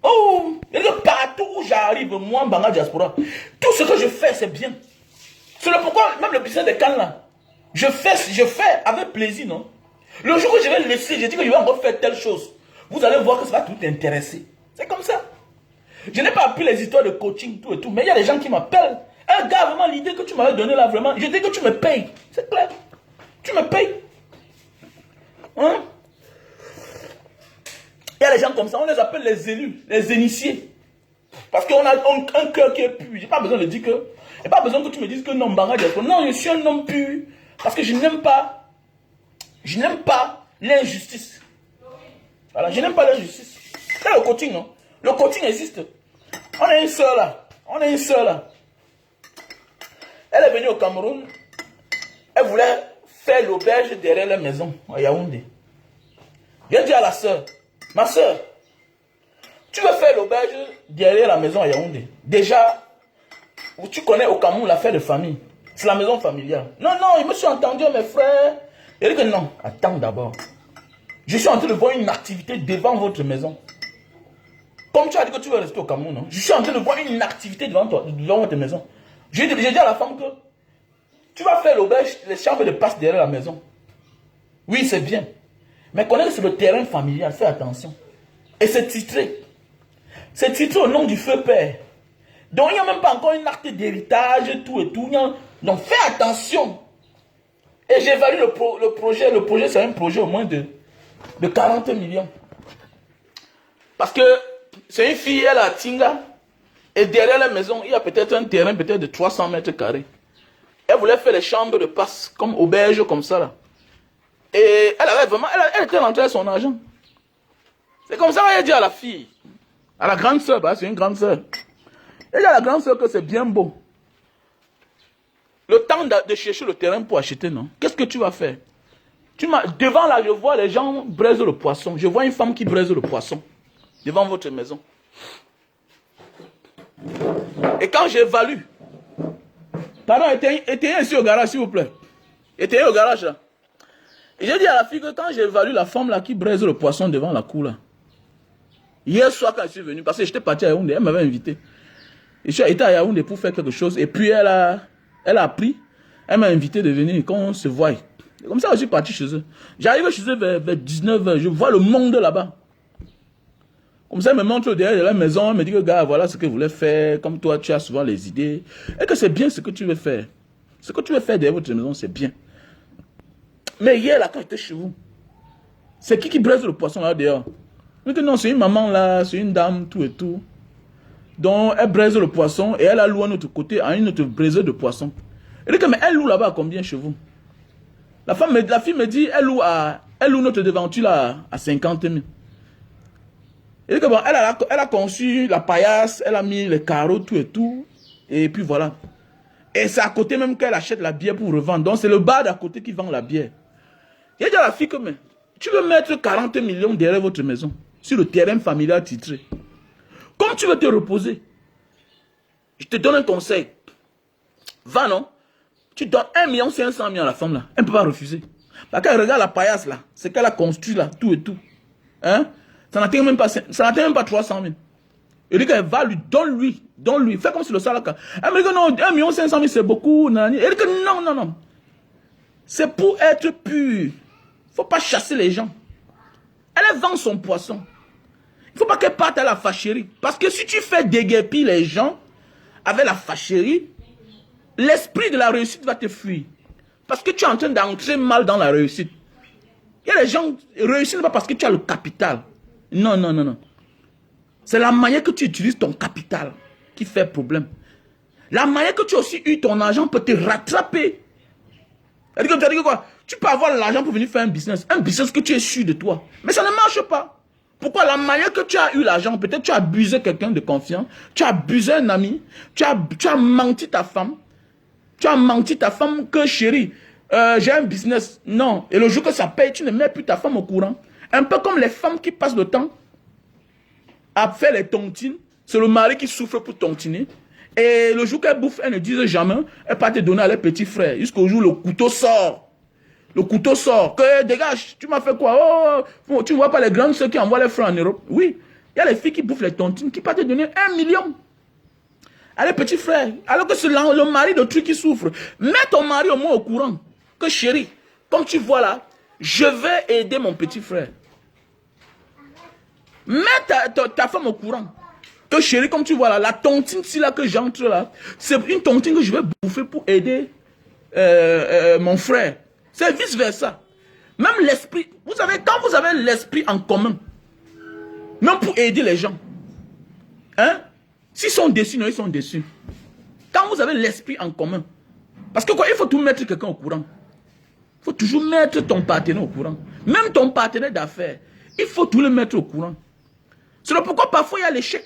[SPEAKER 2] Oh, partout où j'arrive, moi, Mbanga Diaspora, tout ce que je fais, c'est bien. C'est pourquoi, même le business des cannes là, je fais avec plaisir, non? Le jour où je vais le laisser, je dis que je vais encore faire telle chose. Vous allez voir que ça va tout intéresser. C'est comme ça. Je n'ai pas appris les histoires de coaching, tout et tout, mais il y a des gens qui m'appellent. Un gars, vraiment, l'idée que tu m'avais donnée là, vraiment, je dis que tu me payes. C'est clair. Tu me payes. Hein? Il y a des gens comme ça, on les appelle les élus, les initiés. Parce qu'on a un cœur qui est pur. Je n'ai pas besoin de dire que. Il n'y a pas besoin que tu me dises que non, Mbanga Diaspora. Non, je suis un homme pur. Parce que je n'aime pas. Je n'aime pas l'injustice. Voilà, je n'aime pas l'injustice. C'est le coaching, non? Le coaching existe. On a une soeur là. Elle est venue au Cameroun. Elle voulait faire l'auberge derrière la maison, à Yaoundé. J'ai dit à la soeur, ma soeur, tu veux faire l'auberge derrière la maison à Yaoundé. Déjà, tu connais au Cameroun l'affaire de famille. C'est la maison familiale. Non, je me suis entendu mes frères. Il dit que non, attends d'abord. Je suis en train de voir une activité devant votre maison. Comme tu as dit que tu veux rester au Cameroun, non? Je suis en train de voir une activité devant votre maison. J'ai dit à la femme que tu vas faire l'auberge, les chambres de passe derrière la maison. Oui, c'est bien. Mais connais que c'est le terrain familial, fais attention. Et c'est titré. C'est titré au nom du feu père. Donc il n'y a même pas encore une acte d'héritage, tout et tout. Donc fais attention. Et j'évalue le projet. Le projet, c'est un projet au moins de 40 millions. Parce que c'est une fille, elle a Tinga. Et derrière la maison, il y a peut-être un terrain peut-être de 300 mètres carrés. Elle voulait faire les chambres de passe, comme auberge, comme ça là. Et elle avait vraiment, elle était rentrée son argent. C'est comme ça qu'elle a dit à la fille, à la grande soeur, c'est une grande soeur. Elle dit à la grande soeur que c'est bien beau. Le temps de chercher le terrain pour acheter, non? Qu'est-ce que tu vas faire? Devant là, je vois les gens braisent le poisson. Je vois une femme qui braise le poisson. devant votre maison. Et quand j'évalue, pardon, éteignez ici au garage, s'il vous plaît. Éteignez au garage, là. Et j'ai dit à la fille que quand j'évalue la femme, là, qui braise le poisson devant la cour, là, hier soir, quand je suis venu, parce que j'étais parti à Yaoundé, elle m'avait invité. Et je suis été à Yaoundé pour faire quelque chose. Et puis, elle a pris, elle m'a invité de venir, qu'on se voie. Et comme ça, je suis parti chez eux. J'arrive chez eux vers 19h, je vois le monde là-bas. Comme ça, elle me montre derrière la maison, elle me dit que, gars, voilà ce que vous voulez faire, comme toi, tu as souvent les idées. Et que c'est bien ce que tu veux faire. Ce que tu veux faire derrière votre maison, c'est bien. Mais hier, là, quand j'étais chez vous, c'est qui braise le poisson là dehors? Je dis non, c'est une maman là, c'est une dame, tout et tout. Donc, elle braise le poisson et elle a loué à notre côté à une autre braiseuse de poisson. Elle dit que, mais elle loue là-bas à combien chez vous? La fille me dit, elle loue notre devanture là à 50 000. Elle dit que bon, elle a conçu la paillasse, elle a mis les carreaux, tout et tout. Et puis voilà. Et c'est à côté même qu'elle achète la bière pour revendre. Donc, c'est le bar d'à côté qui vend la bière. Il dit à la fille que, mais, tu veux mettre 40 millions derrière votre maison, sur le terrain familial titré. Comme tu veux te reposer, je te donne un conseil. Va, non? Tu donnes 1 500 000 à la femme là. Elle ne peut pas refuser. Parce qu'elle regarde la paillasse là, ce qu'elle a construit là, tout et tout. Hein? Ça n'atteint même pas 300 000. Il dit qu'elle va lui, donne-lui. Fais comme si le salaka. Elle me dit que non, 1 500 000 c'est beaucoup. Elle dit que non. C'est pour être pur. Il ne faut pas chasser les gens. Elle vend son poisson. Il ne faut pas qu'elle parte à la fâcherie. Parce que si tu fais déguerpir les gens avec la fâcherie, l'esprit de la réussite va te fuir. Parce que tu es en train d'entrer mal dans la réussite. Il y a des gens qui réussissent pas parce que tu as le capital. Non. C'est la manière que tu utilises ton capital qui fait problème. La manière que tu as aussi eu ton argent peut te rattraper. C'est-à-dire que quoi? Tu peux avoir l'argent pour venir faire un business que tu es sûr de toi. Mais ça ne marche pas. Pourquoi? La manière que tu as eu l'argent, peut-être tu as abusé quelqu'un de confiance, tu as abusé un ami, tu as menti ta femme. Tu as menti ta femme que chérie, j'ai un business. Non. Et le jour que ça paye, tu ne mets plus ta femme au courant. Un peu comme les femmes qui passent le temps à faire les tontines. C'est le mari qui souffre pour tontiner. Et le jour qu'elle bouffe, elle ne dit jamais, elle part te donner à les petits frères. Jusqu'au jour où le couteau sort. Le couteau sort. Que dégage, tu m'as fait quoi? Oh, tu ne vois pas les grandes soeurs qui envoient les frères en Europe? Oui. Il y a les filles qui bouffent les tontines qui partent te donner 1 million. Allez, petit frère, alors que c'est le mari de truc qui souffre. Mets ton mari au moins au courant. Que chérie, comme tu vois là, je vais aider mon petit frère. Mets ta femme au courant. Que chérie, comme tu vois là, la tontine si là que j'entre là, c'est une tontine que je vais bouffer pour aider mon frère. C'est vice versa. Même l'esprit, vous savez, quand vous avez l'esprit en commun, même pour aider les gens, hein? S'ils sont déçus, non, ils sont déçus. Quand vous avez l'esprit en commun, parce que quoi, il faut tout mettre quelqu'un au courant. Il faut toujours mettre ton partenaire au courant. Même ton partenaire d'affaires, il faut tout le mettre au courant. C'est pourquoi parfois il y a l'échec.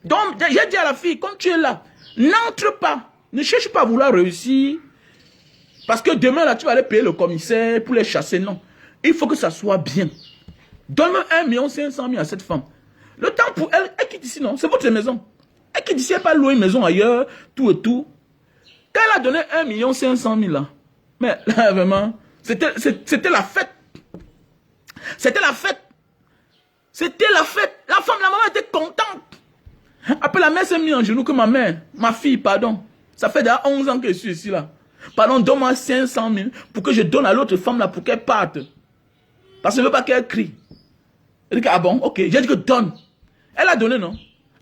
[SPEAKER 2] Donc, j'ai dit à la fille, comme tu es là, n'entre pas. Ne cherche pas à vouloir réussir. Parce que demain, là, tu vas aller payer le commissaire pour les chasser. Non. Il faut que ça soit bien. Donne-moi 1 500 000 à cette femme. Le temps pour elle, elle quitte ici, non. C'est votre maison. Elle quitte ici, elle pas louer une maison ailleurs, tout et tout. Quand elle a donné 1 500 000 là, mais là, vraiment, c'était la fête. C'était la fête. C'était la fête. La femme, la maman était contente. Après, la mère s'est mise en genoux que ma fille, pardon. Ça fait déjà 11 ans que je suis ici là. Pardon, donne-moi 500 000 pour que je donne à l'autre femme là pour qu'elle parte. Parce que je ne veux pas qu'elle crie. Elle dit, ah bon, ok. J'ai dit que donne. Elle a donné, non?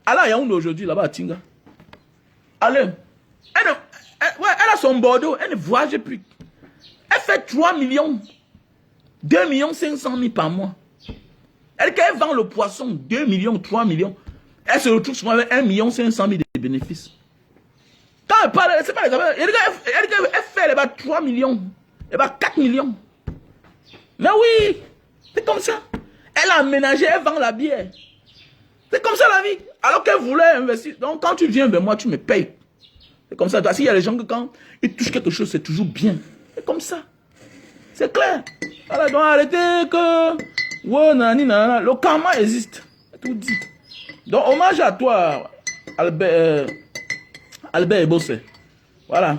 [SPEAKER 2] Elle a Yaoundé aujourd'hui, là-bas à Tinga. Allez. Elle a son Bordeaux. Elle ne voyage plus. Elle fait 3 millions. 2 500 000 par mois. Elle dit qu'elle vend le poisson. 2 millions, 3 millions. Elle se retrouve souvent avec 1 500 000 de bénéfices. Quand elle parle, c'est pas les affaires. Elle dit qu'elle fait là-bas 3 millions. Là-bas 4 millions. Mais oui. C'est comme ça. Elle a aménagé, elle vend la bière. C'est comme ça la vie. Alors qu'elle voulait investir. Donc quand tu viens vers moi, tu me payes. C'est comme ça. S'il y a des gens que quand ils touchent quelque chose, c'est toujours bien. C'est comme ça. C'est clair. Voilà, donc arrêtez que... Le karma existe. tout dit. Donc, hommage à toi, Albert Ebosse. Voilà.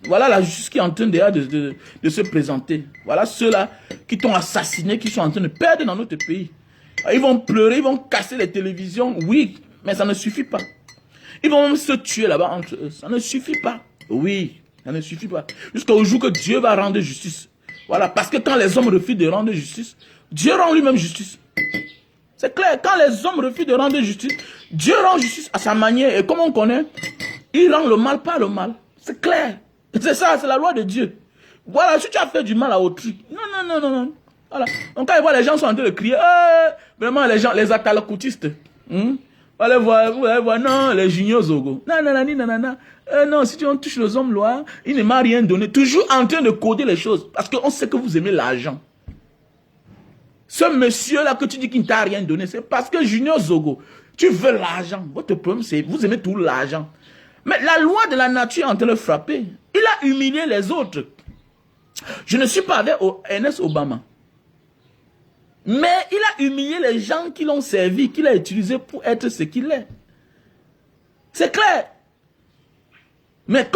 [SPEAKER 2] Voilà la justice qui est en train de se présenter. Voilà ceux-là qui t'ont assassiné, qui sont en train de perdre dans notre pays. Ils vont pleurer, ils vont casser les télévisions. Oui, mais ça ne suffit pas. Ils vont même se tuer là-bas entre eux. Ça ne suffit pas. Oui, ça ne suffit pas. Jusqu'au jour que Dieu va rendre justice. Voilà, parce que quand les hommes refusent de rendre justice, Dieu rend lui-même justice. C'est clair, quand les hommes refusent de rendre justice, Dieu rend justice à sa manière. Et comme on connaît, il rend le mal par le mal. C'est clair. C'est ça, c'est la loi de Dieu. Voilà, si tu as fait du mal à autrui, non. Voilà. Donc quand ils voient les gens sont en train de crier, vraiment les gens, les atalakoutistes, vous allez voir, non, les juniors Zogo. Non, si tu touches les hommes là, il ne m'a rien donné. Toujours en train de coder les choses. Parce qu'on sait que vous aimez l'argent. Ce monsieur-là que tu dis qu'il ne t'a rien donné, c'est parce que Junior Zogo, tu veux l'argent. Votre problème, c'est vous aimez tout l'argent. Mais la loi de la nature est en train de frapper. Il a humilié les autres. Je ne suis pas avec Ernest Obama. Mais il a humilié les gens qui l'ont servi, qu'il a utilisé pour être ce qu'il est. C'est clair. Mais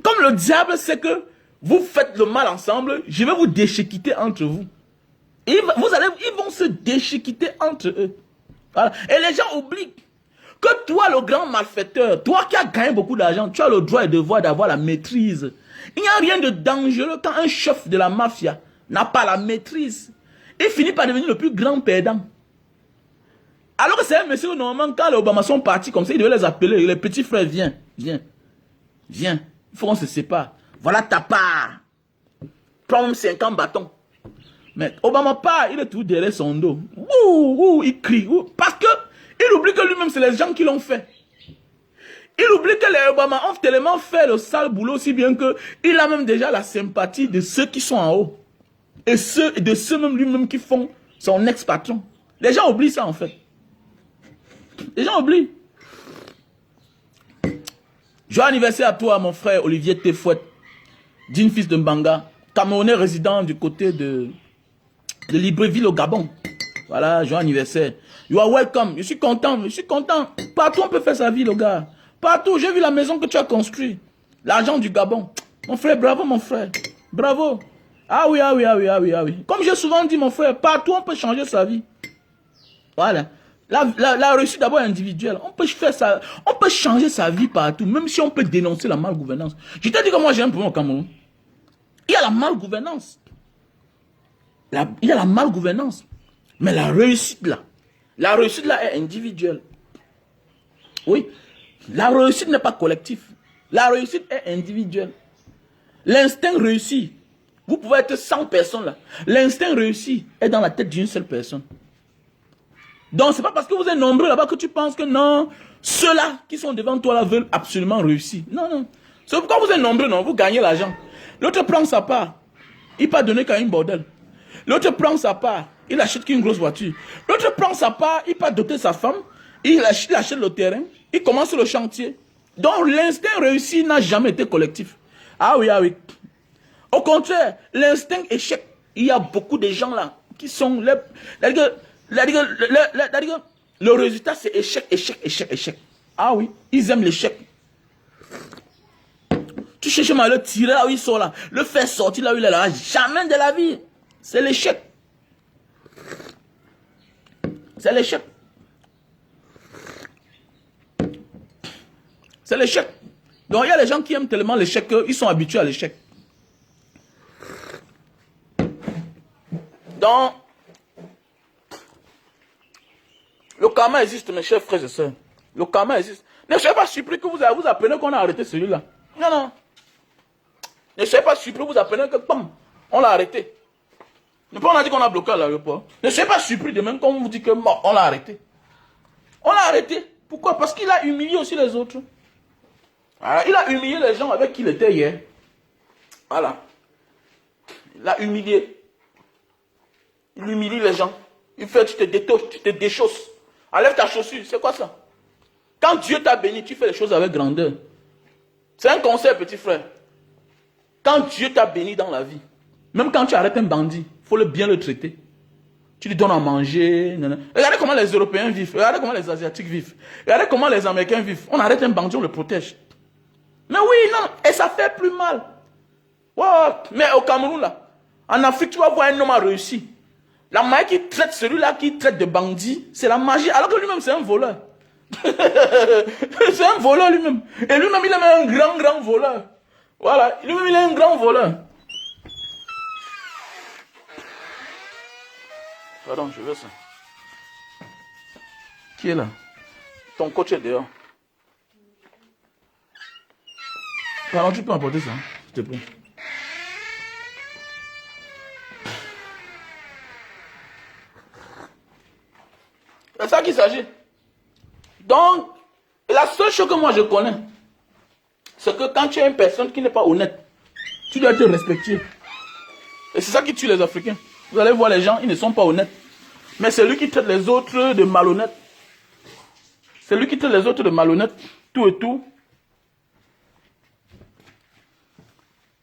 [SPEAKER 2] comme le diable sait que vous faites le mal ensemble, je vais vous déchiqueter entre vous. Ils vont se déchiqueter entre eux. Voilà. Et les gens oublient que toi, le grand malfaiteur, toi qui as gagné beaucoup d'argent, tu as le droit et le devoir d'avoir la maîtrise. Il n'y a rien de dangereux quand un chef de la mafia n'a pas la maîtrise. Il finit par devenir le plus grand perdant. Alors que c'est un monsieur, normalement, quand les Obama sont partis comme ça, il devait les appeler. Les petits frères, viens. Il faut qu'on se sépare. Voilà ta part. Prends même 50 bâtons. Mais Obama part, il est tout derrière son dos. Il crie. Parce que il oublie que lui-même, c'est les gens qui l'ont fait. Il oublie que les Obama ont tellement fait le sale boulot, si bien qu'il a même déjà la sympathie de ceux qui sont en haut. Et de ceux même lui-même qui font son ex-patron. Les gens oublient ça, en fait. Les gens oublient. Joyeux anniversaire à toi, mon frère Olivier Tefouet, digne fils de Mbanga, Camerounais résident du côté de Libreville au Gabon. Voilà, joyeux anniversaire. You are welcome. Je suis content. Partout on peut faire sa vie, le gars. Partout, j'ai vu la maison que tu as construite. L'argent du Gabon. Mon frère, bravo, mon frère. Bravo. Ah oui. Comme j'ai souvent dit, mon frère, partout on peut changer sa vie. Voilà. La réussite d'abord individuelle. On peut faire ça. On peut changer sa vie partout, même si on peut dénoncer la malgouvernance. Je t'ai dit que moi j'ai un problème au Cameroun. Il y a la malgouvernance. Il y a la malgouvernance. Mais la réussite là est individuelle. Oui. La réussite n'est pas collective. La réussite est individuelle. L'instinct réussi. Vous pouvez être 100 personnes là. L'instinct réussi est dans la tête d'une seule personne. Donc, c'est pas parce que vous êtes nombreux là-bas que tu penses que non, ceux-là qui sont devant toi là veulent absolument réussir. Non. C'est pourquoi vous êtes nombreux, non, vous gagnez l'argent. L'autre prend sa part, il pas donné qu'à une bordel. L'autre prend sa part, il achète qu'une grosse voiture. L'autre prend sa part, il pas doter sa femme, il achète le terrain, il commence le chantier. Donc, l'instinct réussi n'a jamais été collectif. Ah oui. Au contraire, l'instinct échec, il y a beaucoup de gens là qui sont... Le résultat, c'est échec. Ah oui, ils aiment l'échec. Tu cherches à le tirer là où il sort là, le faire sortir là où il est là. Jamais de la vie. C'est l'échec. C'est l'échec. C'est l'échec. Donc il y a les gens qui aiment tellement l'échec qu'ils sont habitués à l'échec. Donc, le karma existe, mes chers frères et sœurs. Le karma existe. Ne soyez pas surpris que vous apprenez qu'on a arrêté celui-là. Non. Ne soyez pas surpris que vous apprenez que, bam, on l'a arrêté. Ne pas on a dit qu'on a bloqué à l'aéroport. Ne soyez pas surpris de même quand on vous dit que, bon, on l'a arrêté. On l'a arrêté. Pourquoi? Parce qu'il a humilié aussi les autres. Voilà. Il a humilié les gens avec qui il était hier. Voilà. Il a humilié. Il humilie les gens. Il fait, tu te déchausses. Enlève ta chaussure, c'est quoi ça? Quand Dieu t'a béni, tu fais les choses avec grandeur. C'est un conseil, petit frère. Quand Dieu t'a béni dans la vie, même quand tu arrêtes un bandit, il faut bien le traiter. Tu lui donnes à manger. Regardez comment les Européens vivent. Regardez comment les Asiatiques vivent. Regardez comment les Américains vivent. On arrête un bandit, on le protège. Mais oui, non. Et ça fait plus mal. Ouais, mais au Cameroun, là, en Afrique, tu vas voir un homme a réussi. La manière qui traite celui-là qui traite de bandit, c'est la magie. Alors que lui-même, c'est un voleur. C'est un voleur lui-même. Et lui-même, il est même un grand voleur. Voilà. Lui-même, il est un grand voleur. Pardon, je veux ça. Qui est là? Ton coach est dehors. Pardon, tu peux emporter ça, s'il te plaît. C'est ça qu'il s'agit. Donc, la seule chose que moi je connais, c'est que quand tu es une personne qui n'est pas honnête, tu dois être respecté. Et c'est ça qui tue les Africains. Vous allez voir les gens, ils ne sont pas honnêtes. Mais c'est lui qui traite les autres de malhonnêtes. C'est lui qui traite les autres de malhonnêtes. Tout et tout.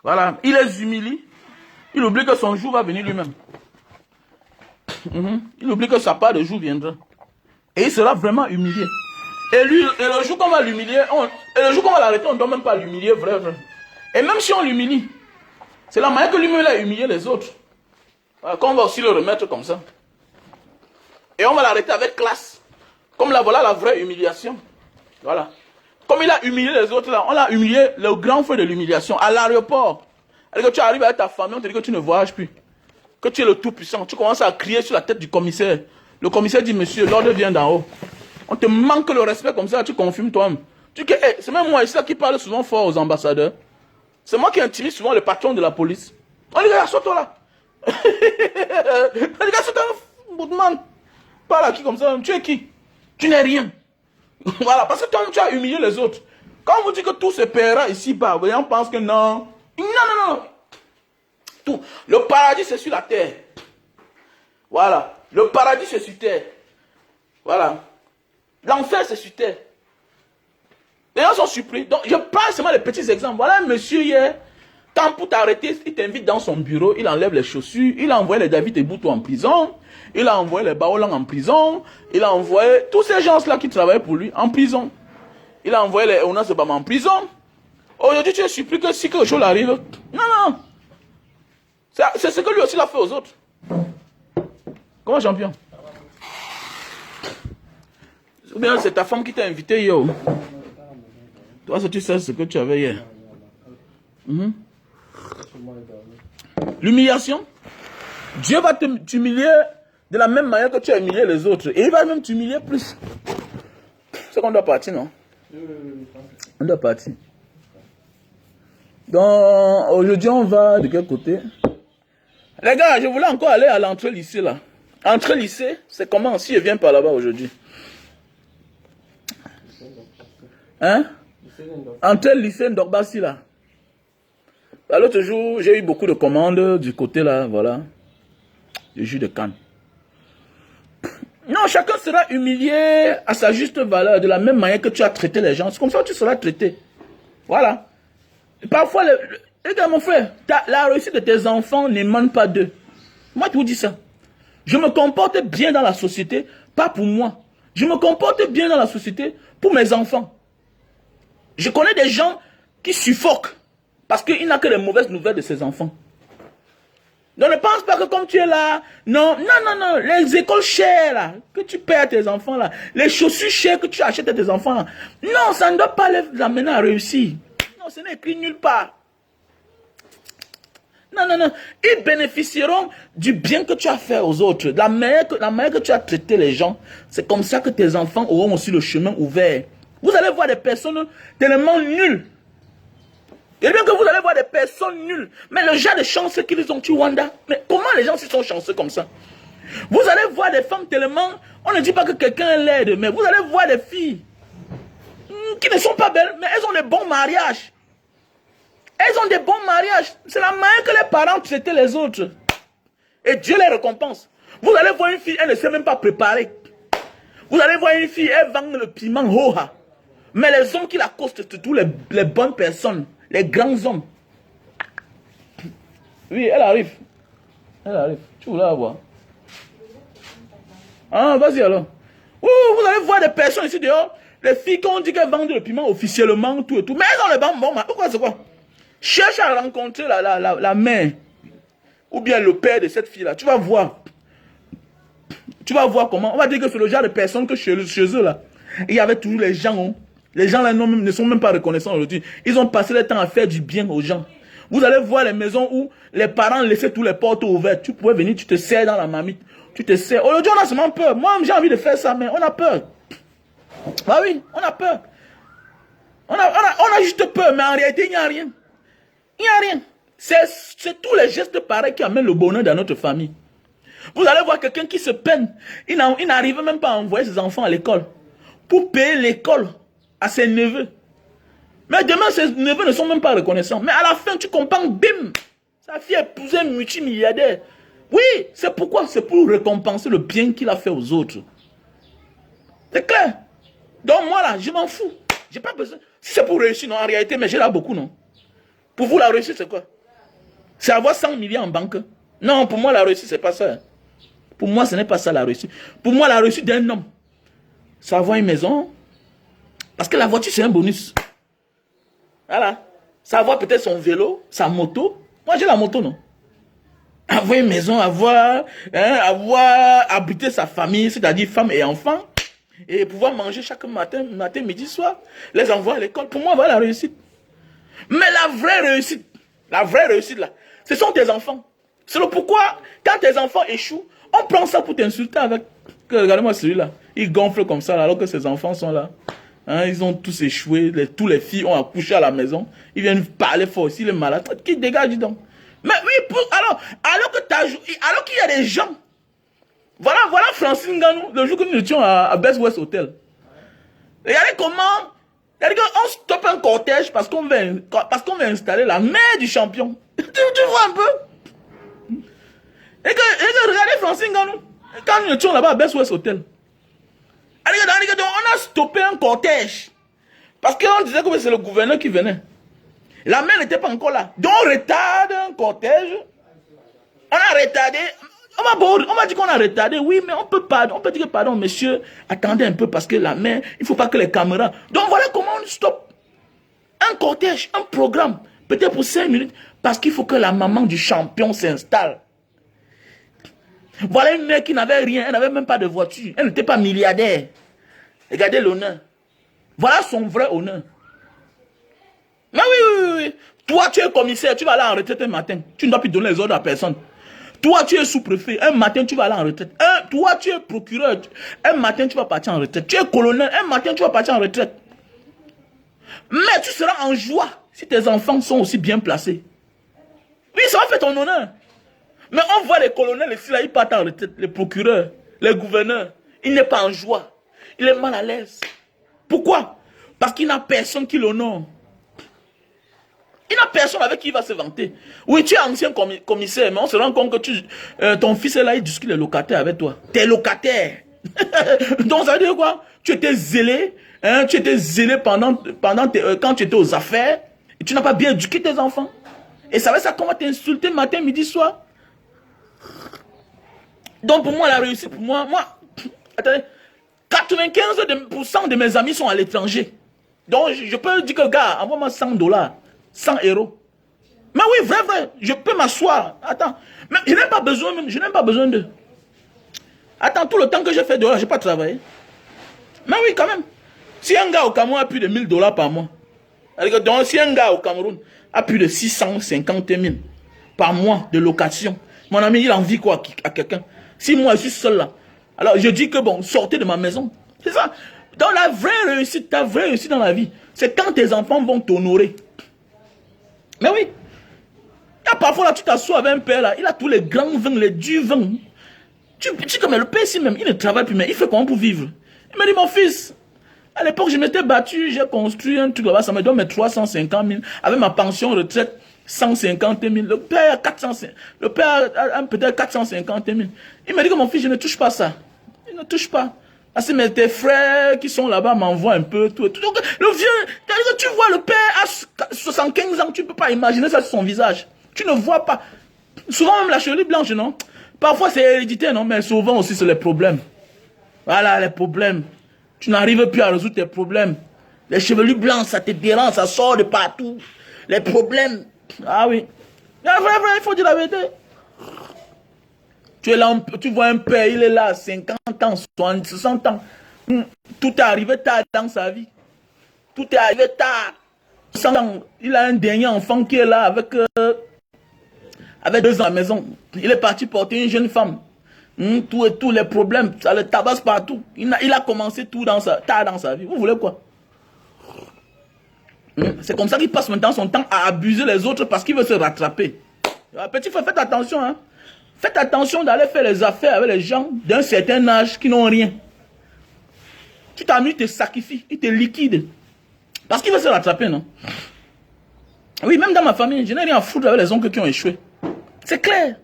[SPEAKER 2] Voilà. Il les humilie. Il oublie que son jour va venir lui-même. Il oublie que sa part de jour viendra. Et il sera vraiment humilié. Et lui, et le jour qu'on va l'humilier, et le jour qu'on va l'arrêter, on ne doit même pas l'humilier, vrai. Et même si on l'humilie, c'est la manière que lui-même a humilié les autres. Voilà, qu'on va aussi le remettre comme ça. Et on va l'arrêter avec classe. Comme là, voilà la vraie humiliation. Voilà. Comme il a humilié les autres, là, on l'a humilié, le grand feu de l'humiliation, à l'aéroport. Alors que tu arrives avec ta famille, on te dit que tu ne voyages plus. Que tu es le tout-puissant. Tu commences à crier sur la tête du commissaire. Le commissaire dit, monsieur, l'ordre vient d'en haut. On te manque le respect comme ça, tu confirmes toi-même. Tu dis, hey, c'est même moi ici qui parle souvent fort aux ambassadeurs. C'est moi qui intimide souvent le patron de la police. On dit, assois-toi là. On dit, assois-toi, Boudman. Parle à qui comme ça? Tu es qui? Tu n'es rien. Voilà, parce que toi, tu as humilié les autres. Quand on vous dit que tout se paiera ici-bas, on pense que non. Non. Tout. Le paradis, c'est sur la terre. Voilà. Le paradis, c'est sur terre. Voilà. L'enfer, c'est sur terre. Les gens sont surpris. Donc, je prends seulement les petits exemples. Voilà un monsieur hier, quand pour t'arrêter, il t'invite dans son bureau, il enlève les chaussures, il a envoyé les David et Boutou en prison, il a envoyé les Baolang en prison, il a envoyé tous ces gens-là qui travaillaient pour lui en prison. Il a envoyé les Onas Obama en prison. Aujourd'hui, tu es surpris que si quelque chose arrive. Non. C'est ce que lui aussi l'a fait aux autres. Comment, champion? Ou bien c'est ta femme qui t'a invité hier. Toi, tu sais ce que tu avais hier. L'humiliation. Dieu va t'humilier de la même manière que tu as humilié les autres. Et il va même t'humilier plus. C'est qu'on doit partir, non? On doit partir. Donc, aujourd'hui, on va de quel côté? Les gars, je voulais encore aller à l'entrée lycée, là. Entrée lycée, c'est comment si je viens par là-bas aujourd'hui? Hein? Entrée lycée Ndorbassi, là. L'autre jour, j'ai eu beaucoup de commandes du côté, là, voilà. Du jus de canne. Non, chacun sera humilié à sa juste valeur, de la même manière que tu as traité les gens. C'est comme ça que tu seras traité. Voilà. Et parfois, regarde mon frère, la réussite de tes enfants n'émane pas d'eux. Moi, je vous dis ça. Je me comporte bien dans la société, pas pour moi. Je me comporte bien dans la société pour mes enfants. Je connais des gens qui suffoquent parce qu'il n'a que les mauvaises nouvelles de ses enfants. Donc ne pense pas que comme tu es là, non, les écoles chères là, que tu paies à tes enfants là, les chaussures chères que tu achètes à tes enfants là, non, ça ne doit pas les amener à réussir. Non, ce n'est écrit nulle part. Non. Ils bénéficieront du bien que tu as fait aux autres. La manière que tu as traité les gens, c'est comme ça que tes enfants auront aussi le chemin ouvert. Vous allez voir des personnes tellement nulles. Et bien que vous allez voir des personnes nulles. Mais le genre de chance qu'ils ont, tu Wanda. Mais comment les gens sont chanceux comme ça? Vous allez voir des femmes tellement... On ne dit pas que quelqu'un est laide, mais vous allez voir des filles qui ne sont pas belles, mais elles ont des bons mariages. Elles ont des bons mariages. C'est la manière que les parents traitaient les autres. Et Dieu les récompense. Vous allez voir une fille, elle ne sait même pas préparer. Vous allez voir une fille, elle vend le piment hoha. Mais les hommes qui l'accostent, surtout les bonnes personnes, les grands hommes. Oui, elle arrive. Elle arrive. Tu voulais la voir. Ah, vas-y alors. Ouh, vous allez voir des personnes ici dehors, les filles qui ont dit qu'elles vendent le piment officiellement, tout et tout. Mais elles ont les bancs, bon, pourquoi c'est quoi? Cherche à rencontrer la mère, ou bien le père de cette fille-là. Tu vas voir. Tu vas voir comment. On va dire que c'est le genre de personnes que chez eux là. Il y avait toujours les gens. Hein. Les gens là ne sont même pas reconnaissants aujourd'hui. Ils ont passé le temps à faire du bien aux gens. Vous allez voir les maisons où les parents laissaient tous les portes ouvertes. Tu pouvais venir, tu te sers dans la marmite. Tu te sers. Aujourd'hui, on a seulement peur. Moi, j'ai envie de faire ça, mais on a peur. Bah oui, on a peur. On a juste peur, mais en réalité, il n'y a rien. Il n'y a rien. C'est tous les gestes pareils qui amènent le bonheur dans notre famille. Vous allez voir quelqu'un qui se peine. Il n'arrive même pas à envoyer ses enfants à l'école. Pour payer l'école à ses neveux. Mais demain, ses neveux ne sont même pas reconnaissants. Mais à la fin, tu comprends, bim, sa fille a épousé un multimilliardaire. Oui, c'est pourquoi? C'est pour récompenser le bien qu'il a fait aux autres. C'est clair. Donc moi là, je m'en fous. J'ai pas besoin. Si c'est pour réussir, non, en réalité, mais j'ai là beaucoup, non. Pour vous, la réussite, c'est quoi? C'est avoir 100 millions en banque. Non, pour moi, la réussite, c'est pas ça. Pour moi, ce n'est pas ça la réussite. Pour moi, la réussite d'un homme, c'est avoir une maison. Parce que la voiture, c'est un bonus. Voilà. C'est avoir peut-être son vélo, sa moto. Moi, j'ai la moto, non? Avoir une maison, avoir habiter sa famille, c'est-à-dire femme et enfant. Et pouvoir manger chaque matin, midi, soir. Les envoyer à l'école. Pour moi, voilà la réussite. Mais la vraie réussite là, ce sont tes enfants. C'est le pourquoi, quand tes enfants échouent, on prend ça pour t'insulter avec... Regardez-moi celui-là. Il gonfle comme ça, là, alors que ses enfants sont là. Hein, ils ont tous échoué. Tous les filles ont accouché à la maison. Ils viennent parler fort aussi, les malades. Qui dégage, dis donc. Mais oui, alors qu'il y a des gens. Voilà Francine Ganou, le jour que nous étions à Best West Hotel. Regardez comment... On stoppe un cortège parce qu'on va installer la mère du champion. Tu vois un peu? Et regardez Francine Ganou. Quand nous étions là-bas à Best West Hotel. Regardez, on a stoppé un cortège. Parce qu'on disait que c'est le gouverneur qui venait. La mère n'était pas encore là. Donc on retarde un cortège. On a retardé. On m'a dit qu'on a retardé. Oui, mais on peut dire que pardon, monsieur, attendez un peu parce que la mère, il ne faut pas que les caméras. Donc voilà comment on stoppe un cortège, un programme, peut-être pour 5 minutes, parce qu'il faut que la maman du champion s'installe. Voilà une mère qui n'avait rien, elle n'avait même pas de voiture, elle n'était pas milliardaire. Regardez l'honneur. Voilà son vrai honneur. Mais oui. Toi, tu es commissaire, tu vas aller en retraite un matin. Tu ne dois plus donner les ordres à personne. Toi, tu es sous-préfet, un matin, tu vas aller en retraite. Toi, tu es procureur, un matin, tu vas partir en retraite. Tu es colonel, un matin, tu vas partir en retraite. Mais tu seras en joie si tes enfants sont aussi bien placés. Oui, ça va faire ton honneur. Mais on voit les colonels ici, là, ils partent en retraite, les procureurs, les gouverneurs. Il n'est pas en joie. Il est mal à l'aise. Pourquoi? Parce qu'il n'a personne qui l'honore. Il n'a personne avec qui il va se vanter. Oui, tu es ancien commissaire, mais on se rend compte que ton fils est là, il discute les locataires avec toi. T'es locataire. Donc ça veut dire quoi? Tu étais zélé, hein, tu étais zélé quand tu étais aux affaires, et tu n'as pas bien éduqué tes enfants. Et ça va ça comment t'insulter matin, midi, soir. Donc pour moi, la réussite, pour moi, attendez, 95% de mes amis sont à l'étranger. Donc je peux dire que, gars, envoie-moi $100. 100 €. Mais oui, vrai, je peux m'asseoir. Attends, mais je n'ai pas besoin d'eux. Attends, tout le temps que j'ai fait dehors, je n'ai pas travaillé. Mais oui, quand même. Si un gars au Cameroun a plus de $1000 par mois, donc si un gars au Cameroun a plus de 650 000 par mois de location, mon ami, il en vit quoi à quelqu'un? Si moi, je suis seul là, alors je dis que bon, sortez de ma maison. C'est ça. Dans la vraie réussite, ta vraie réussite dans la vie, c'est quand tes enfants vont t'honorer. Mais oui. Là, parfois, là, tu t'assois avec un père, là, il a tous les grands vins, les durs vins. Tu dis comme le père ici même, il ne travaille plus, mais il fait comment pour vivre? Il me dit, mon fils, à l'époque, je m'étais battu, j'ai construit un truc là-bas, ça me donne mes 350 000, avec ma pension retraite, 150 000. Le père a 450 000. Le père a peut-être 450 000. Il me dit que mon fils, je ne touche pas ça. Il ne touche pas. Parce que tes frères qui sont là-bas m'envoient un peu tout. Donc, le vieux, tu vois le père à 75 ans, tu ne peux pas imaginer ça sur son visage. Tu ne vois pas. Souvent même la cheville blanche, non? Parfois c'est héréditaire, non? Mais souvent aussi c'est les problèmes. Voilà les problèmes. Tu n'arrives plus à résoudre tes problèmes. Les chevelus blancs, ça te dérange, ça sort de partout. Les problèmes. Ah oui. Il faut dire la vérité. Tu es là, tu vois un père, il est là, 50 ans, 60 ans. Tout est arrivé tard dans sa vie. Tout est arrivé tard. 100 ans. Il a un dernier enfant qui est là avec 2 ans à la maison. Il est parti porter une jeune femme. Tous les problèmes, ça le tabasse partout. Il a commencé tout tard dans sa vie. Vous voulez quoi? C'est comme ça qu'il passe maintenant son temps à abuser les autres parce qu'il veut se rattraper. Petit frère, faites attention. Hein. Faites attention d'aller faire les affaires avec les gens d'un certain âge qui n'ont rien. Tu t'amuses, il te sacrifie, il te liquide. Parce qu'il veut se rattraper, non? Oui, même dans ma famille, je n'ai rien à foutre avec les oncles qui ont échoué. C'est clair.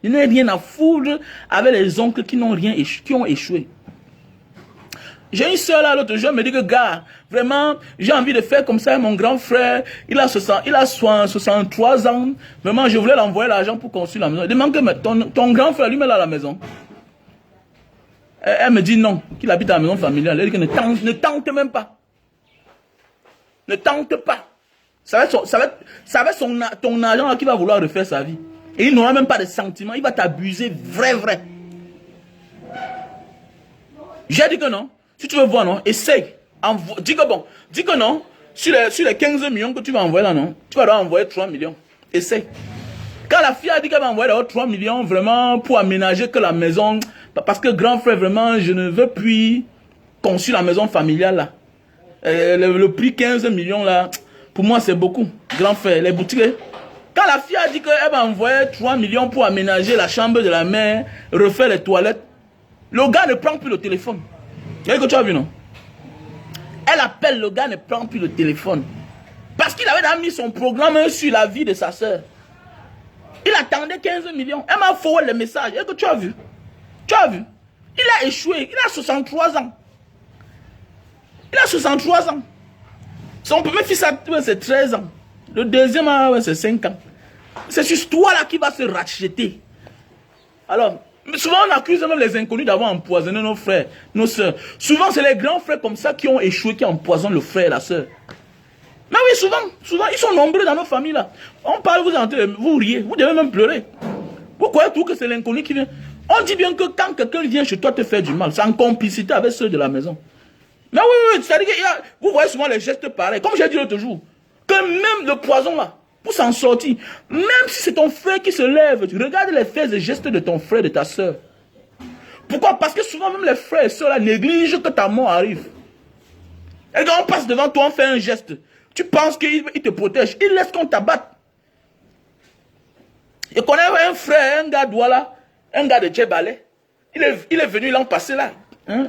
[SPEAKER 2] Je n'ai rien à foutre avec les oncles qui n'ont rien qui ont échoué. J'ai une soeur là, l'autre jour, elle me dit que, gars, vraiment, j'ai envie de faire comme ça, mon grand frère, il a 63 ans, vraiment, je voulais l'envoyer l'argent pour construire la maison. Demande que ton grand frère, lui, met là à la maison. Elle me dit non, qu'il habite à la maison familiale. Elle dit que ne tente même pas. Ne tente pas. Ça va être ton argent là qui va vouloir refaire sa vie. Et il n'aura même pas de sentiments, il va t'abuser, vrai. J'ai dit que non. Si tu veux voir, non, essaye. Dis que non. Sur les 15 millions que tu vas envoyer là, non, tu vas leur envoyer 3 millions. Essaye. Quand la fille a dit qu'elle va envoyer 3 millions, vraiment, pour aménager que la maison, parce que grand frère, vraiment, je ne veux plus construire la maison familiale là. Le prix 15 millions là, pour moi c'est beaucoup. Grand frère, les boutiques. Quand la fille a dit qu'elle va envoyer 3 millions pour aménager la chambre de la mère, refaire les toilettes, le gars ne prend plus le téléphone. Qu'est-ce que tu as vu, non? Elle appelle, le gars ne prend plus le téléphone. Parce qu'il avait mis son programme sur la vie de sa soeur. Il attendait 15 millions. Elle m'a forwardé le message. Est-ce que tu as vu? Tu as vu? Il a échoué. Il a 63 ans. Il a 63 ans. Son premier fils, c'est 13 ans. Le deuxième, c'est 5 ans. C'est sur toi là qui va se racheter. Alors, souvent on accuse même les inconnus d'avoir empoisonné nos frères, nos soeurs. Souvent c'est les grands frères comme ça qui ont échoué, qui empoisonnent le frère et la soeur. Mais oui, souvent, ils sont nombreux dans nos familles là. On parle, vous entendez, vous riez, vous devez même pleurer. Vous croyez tout que c'est l'inconnu qui vient. On dit bien que quand quelqu'un vient chez toi te faire du mal, c'est en complicité avec ceux de la maison. Mais oui, c'est-à-dire que vous voyez souvent les gestes pareils. Comme j'ai dit l'autre jour, que même le poison là, pour s'en sortir, même si c'est ton frère qui se lève, tu regardes les faits et gestes de ton frère, de ta soeur. Pourquoi? Parce que souvent même les frères et soeurs là négligent que ta mort arrive. Et quand on passe devant toi, on fait un geste. Tu penses qu'il te protège. Il laisse qu'on t'abatte. Je connais un frère, un gars d'Ouala, un gars de Djebalé. Il est venu l'an passé là. Hein?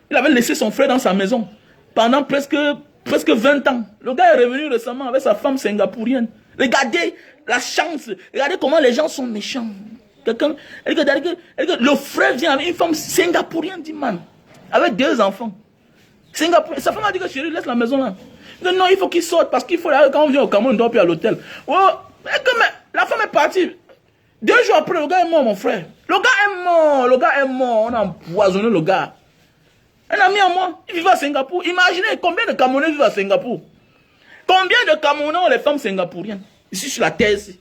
[SPEAKER 2] Il avait laissé son frère dans sa maison pendant presque 20 ans. Le gars est revenu récemment avec sa femme singapourienne. Regardez la chance. Regardez comment les gens sont méchants. Le frère vient avec une femme singapourienne, dit man, avec 2 enfants. Sa femme a dit que chérie, laisse la maison là. Il dit, non, il faut qu'il sorte parce qu'il faut, quand on vient au Cameroun, on dort plus à l'hôtel. Oh, mais la femme est partie. 2 jours après, le gars est mort, mon frère. Le gars est mort. On a empoisonné le gars. Un ami à moi, il vit à Singapour. Imaginez combien de Camerounais vivent à Singapour. Combien de Camerounais ont les femmes singapouriennes? Ici sur la terre, ici.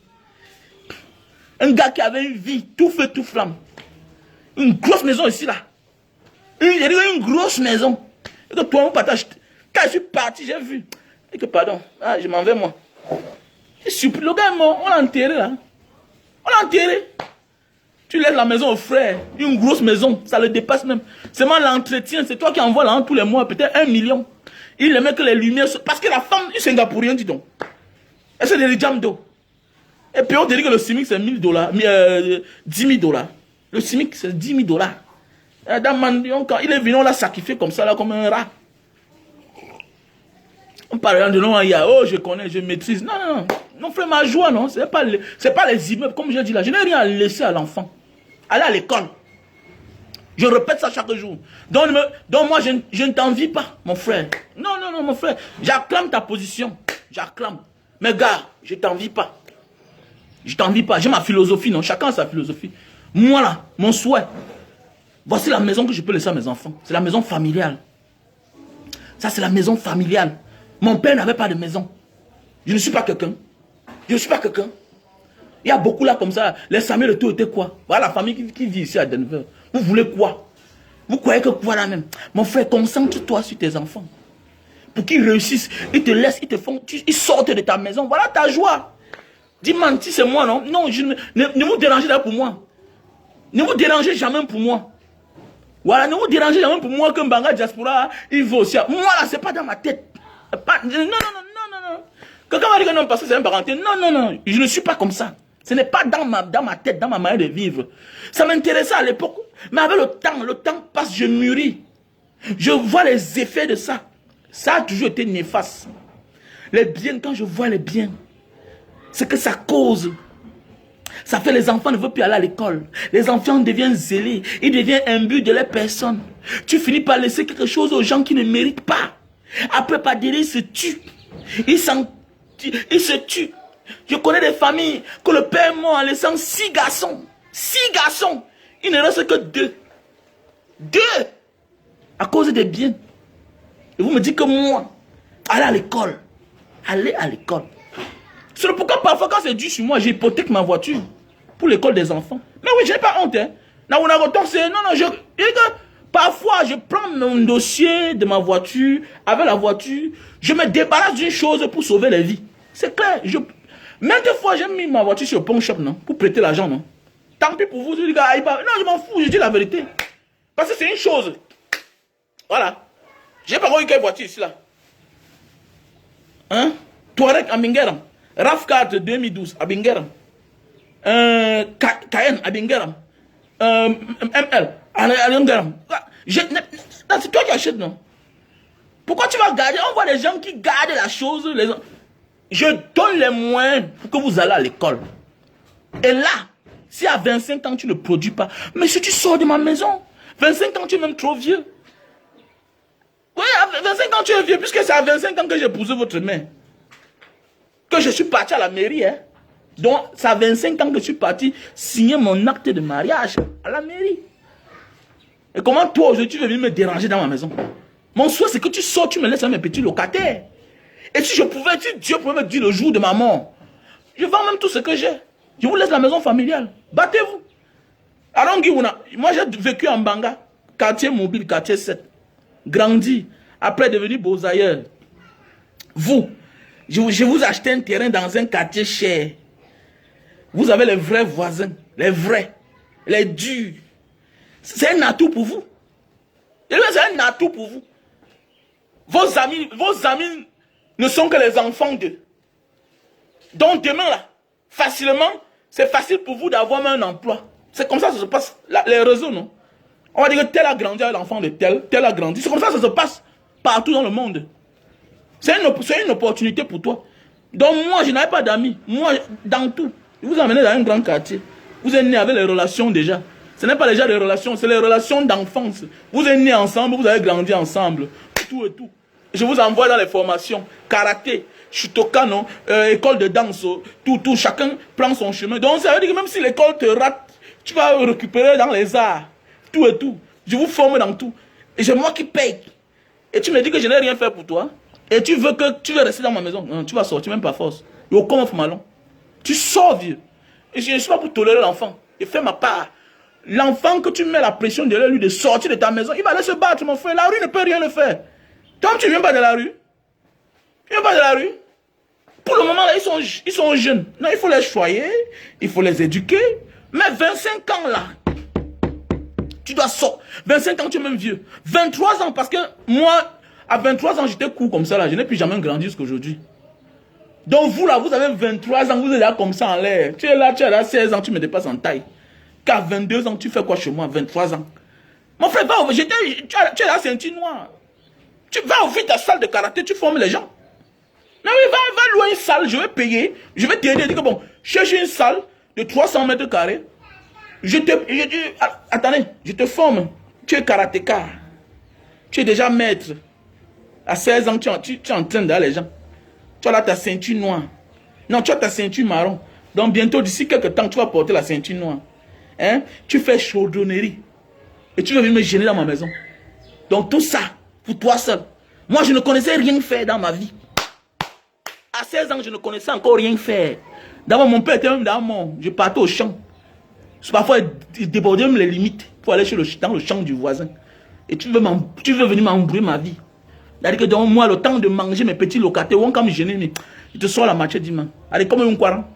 [SPEAKER 2] Un gars qui avait une vie, tout feu, tout flamme. Une grosse maison ici, là. Une grosse maison. Et que toi, on partage. Quand je suis parti, j'ai vu. Et que pardon, je m'en vais moi. Le gars est mort, on l'a enterré là. On l'a enterré. Tu laisses la maison au frère, une grosse maison, ça le dépasse même. Seulement l'entretien, c'est toi qui envoies là tous les mois, peut-être 1 million. Il ne met que les lumières, parce que la femme, une singapourienne, dis donc. Elle c'est des jams d'eau. Et puis on te dit que le SMIC c'est 10 000 $. Le SMIC c'est 10 000 $. Quand il est venu, on l'a sacrifié comme ça, là, comme un rat. On parle de non, oh je connais, je maîtrise. Non, non frère, ma joie, non, c'est pas les immeubles, comme je dis là. Je n'ai rien à laisser à l'enfant. Aller à l'école. Je répète ça chaque jour. Donc moi, je ne t'envie pas, mon frère. Non, mon frère. J'acclame ta position. J'acclame. Mais gars, je t'envie pas. Je t'envie pas. J'ai ma philosophie, non. Chacun a sa philosophie. Moi là, mon souhait. Voici la maison que je peux laisser à mes enfants. C'est la maison familiale. Ça, c'est la maison familiale. Mon père n'avait pas de maison. Je ne suis pas quelqu'un. Je ne suis pas quelqu'un. Il y a beaucoup là comme ça. Les Samuel et tout étaient quoi? Voilà la famille qui vit ici à Denver. Vous voulez quoi? Vous croyez que quoi là même? Mon frère, concentre-toi sur tes enfants. Pour qu'ils réussissent. Ils te laissent, ils te font, ils sortent de ta maison. Voilà ta joie. Dis menti, c'est moi, non? Non, ne vous dérangez pas pour moi. Ne vous dérangez jamais pour moi. Voilà, ne vous dérangez jamais pour moi que Mbanga Diaspora, il veut aussi. Moi là, c'est pas dans ma tête. Pas, non. Quelqu'un va dire que non, parce que c'est un parenté. Non. Je ne suis pas comme ça. Ce n'est pas dans ma tête, dans ma manière de vivre. Ça m'intéressait à l'époque. Mais avec le temps passe, je mûris. Je vois les effets de ça. Ça a toujours été néfaste. Les biens, quand je vois les biens, c'est que ça cause. Ça fait les enfants ne veulent plus aller à l'école. Les enfants deviennent zélés. Ils deviennent imbus de leur personne. Tu finis par laisser quelque chose aux gens qui ne méritent pas. Après, par derrière, ils se tuent. Ils se tuent. Je connais des familles que le père est mort en laissant 6 garçons. 6 garçons. Il ne reste que 2. 2. À cause des biens. Et vous me dites que moi, allez à l'école. Allez à l'école. C'est pourquoi parfois quand c'est dû sur moi, j'hypothèque ma voiture pour l'école des enfants. Mais oui, je n'ai pas honte. Hein. Parfois, je prends mon dossier de ma voiture, avec la voiture, je me débarrasse d'une chose pour sauver les vies. C'est clair. Même des fois, j'ai mis ma voiture sur le pawn shop, non, pour prêter l'argent, non. Tant pis pour vous, je dis, non, je m'en fous, je dis la vérité. Parce que c'est une chose. Voilà. J'ai pas compris quelle voiture ici, là. Hein? Touareg à Bingueram. RAV4 2012 à Bingueram. Cayenne à Bingueram. ML à Bingueram. C'est toi qui achètes, non? Pourquoi tu vas garder? On voit des gens qui gardent la chose. Je donne les moyens pour que vous allez à l'école. Et là, si à 25 ans tu ne produis pas, mais si tu sors de ma maison, 25 ans tu es même trop vieux. Oui, à 25 ans tu es vieux, puisque c'est à 25 ans que j'ai épousé votre mère. Que je suis parti à la mairie. Hein. Donc, c'est à 25 ans que je suis parti signer mon acte de mariage à la mairie. Et comment toi, aujourd'hui, tu veux venir me déranger dans ma maison? Mon souhait, c'est que tu sors, tu me laisses à mes petits locataires. Et si Dieu pouvait me dire le jour de ma mort, je vends même tout ce que j'ai. Je vous laisse la maison familiale. Battez-vous. Alors, moi, j'ai vécu en Banga, quartier mobile, quartier 7. Grandi, après devenu Beausailleur. Vous, je vous acheté un terrain dans un quartier cher. Vous avez les vrais voisins, les vrais, les durs. C'est un atout pour vous. C'est un atout pour vous. Vos amis ne sont que les enfants d'eux. Donc demain, là, facilement, c'est facile pour vous d'avoir un emploi. C'est comme ça que ça se passe. Les réseaux, non? On va dire que tel a grandi avec l'enfant de tel a grandi. C'est comme ça que ça se passe partout dans le monde. C'est une opportunité pour toi. Donc moi, je n'avais pas d'amis. Moi, dans tout. Je vous emmène dans un grand quartier. Vous êtes né avec les relations déjà. Ce n'est pas déjà les relations, c'est les relations d'enfance. Vous êtes nés ensemble, vous avez grandi ensemble. Tout et tout. Je vous envoie dans les formations. Karaté, Shutokano, école de danse, tout. Chacun prend son chemin. Donc ça veut dire que même si l'école te rate, tu vas récupérer dans les arts. Tout et tout. Je vous forme dans tout. Et c'est moi qui paye. Et tu me dis que je n'ai rien fait pour toi. Et tu veux rester dans ma maison. Non, tu vas sortir même pas force. Et au comment malon. Tu sors, vieux. Et je ne suis pas pour tolérer l'enfant. Et fais ma part. L'enfant que tu mets la pression de lui de sortir de ta maison, il va aller se battre, mon frère. La rue ne peut rien le faire. Toi, tu ne viens pas de la rue. Tu ne viens pas de la rue. Pour le moment, là, ils sont jeunes. Non, il faut les choyer. Il faut les éduquer. Mais 25 ans, là, tu dois sortir. 25 ans, tu es même vieux. 23 ans, parce que moi, à 23 ans, j'étais court comme ça, là. Je n'ai plus jamais grandi jusqu'aujourd'hui. Donc vous, là, vous avez 23 ans, vous êtes là comme ça en l'air. Tu es là 16 ans, tu me dépasses en taille. Qu'à 22 ans, tu fais quoi chez moi, 23 ans? Mon frère, tu es là, ceinture noire. Tu vas ouvrir ta salle de karaté, tu formes les gens. Mais oui, va louer une salle, je vais payer. Je vais t'aider, dire que bon, cherche une salle de 300 mètres carrés. Attendez, je te forme. Tu es karatéka. Tu es déjà maître. À 16 ans, tu entraînes dans les gens. Tu as là ta ceinture noire. Non, tu as ta ceinture marron. Donc bientôt, d'ici quelques temps, tu vas porter la ceinture noire. Hein? Tu fais chaudronnerie. Et tu veux venir me gêner dans ma maison. Donc tout ça, pour toi seul. Moi, je ne connaissais rien faire dans ma vie. À 16 ans, je ne connaissais encore rien faire. D'abord, mon père était même dans mon... Je partais au champ. Parfois, il débordait même les limites pour aller dans le champ du voisin. Et tu veux venir m'embrouiller ma vie. C'est-à-dire que donc, moi, le temps de manger mes petits locataires, on va me gêner, mais il te sort la machette, dis-moi. Allez, comme un courant.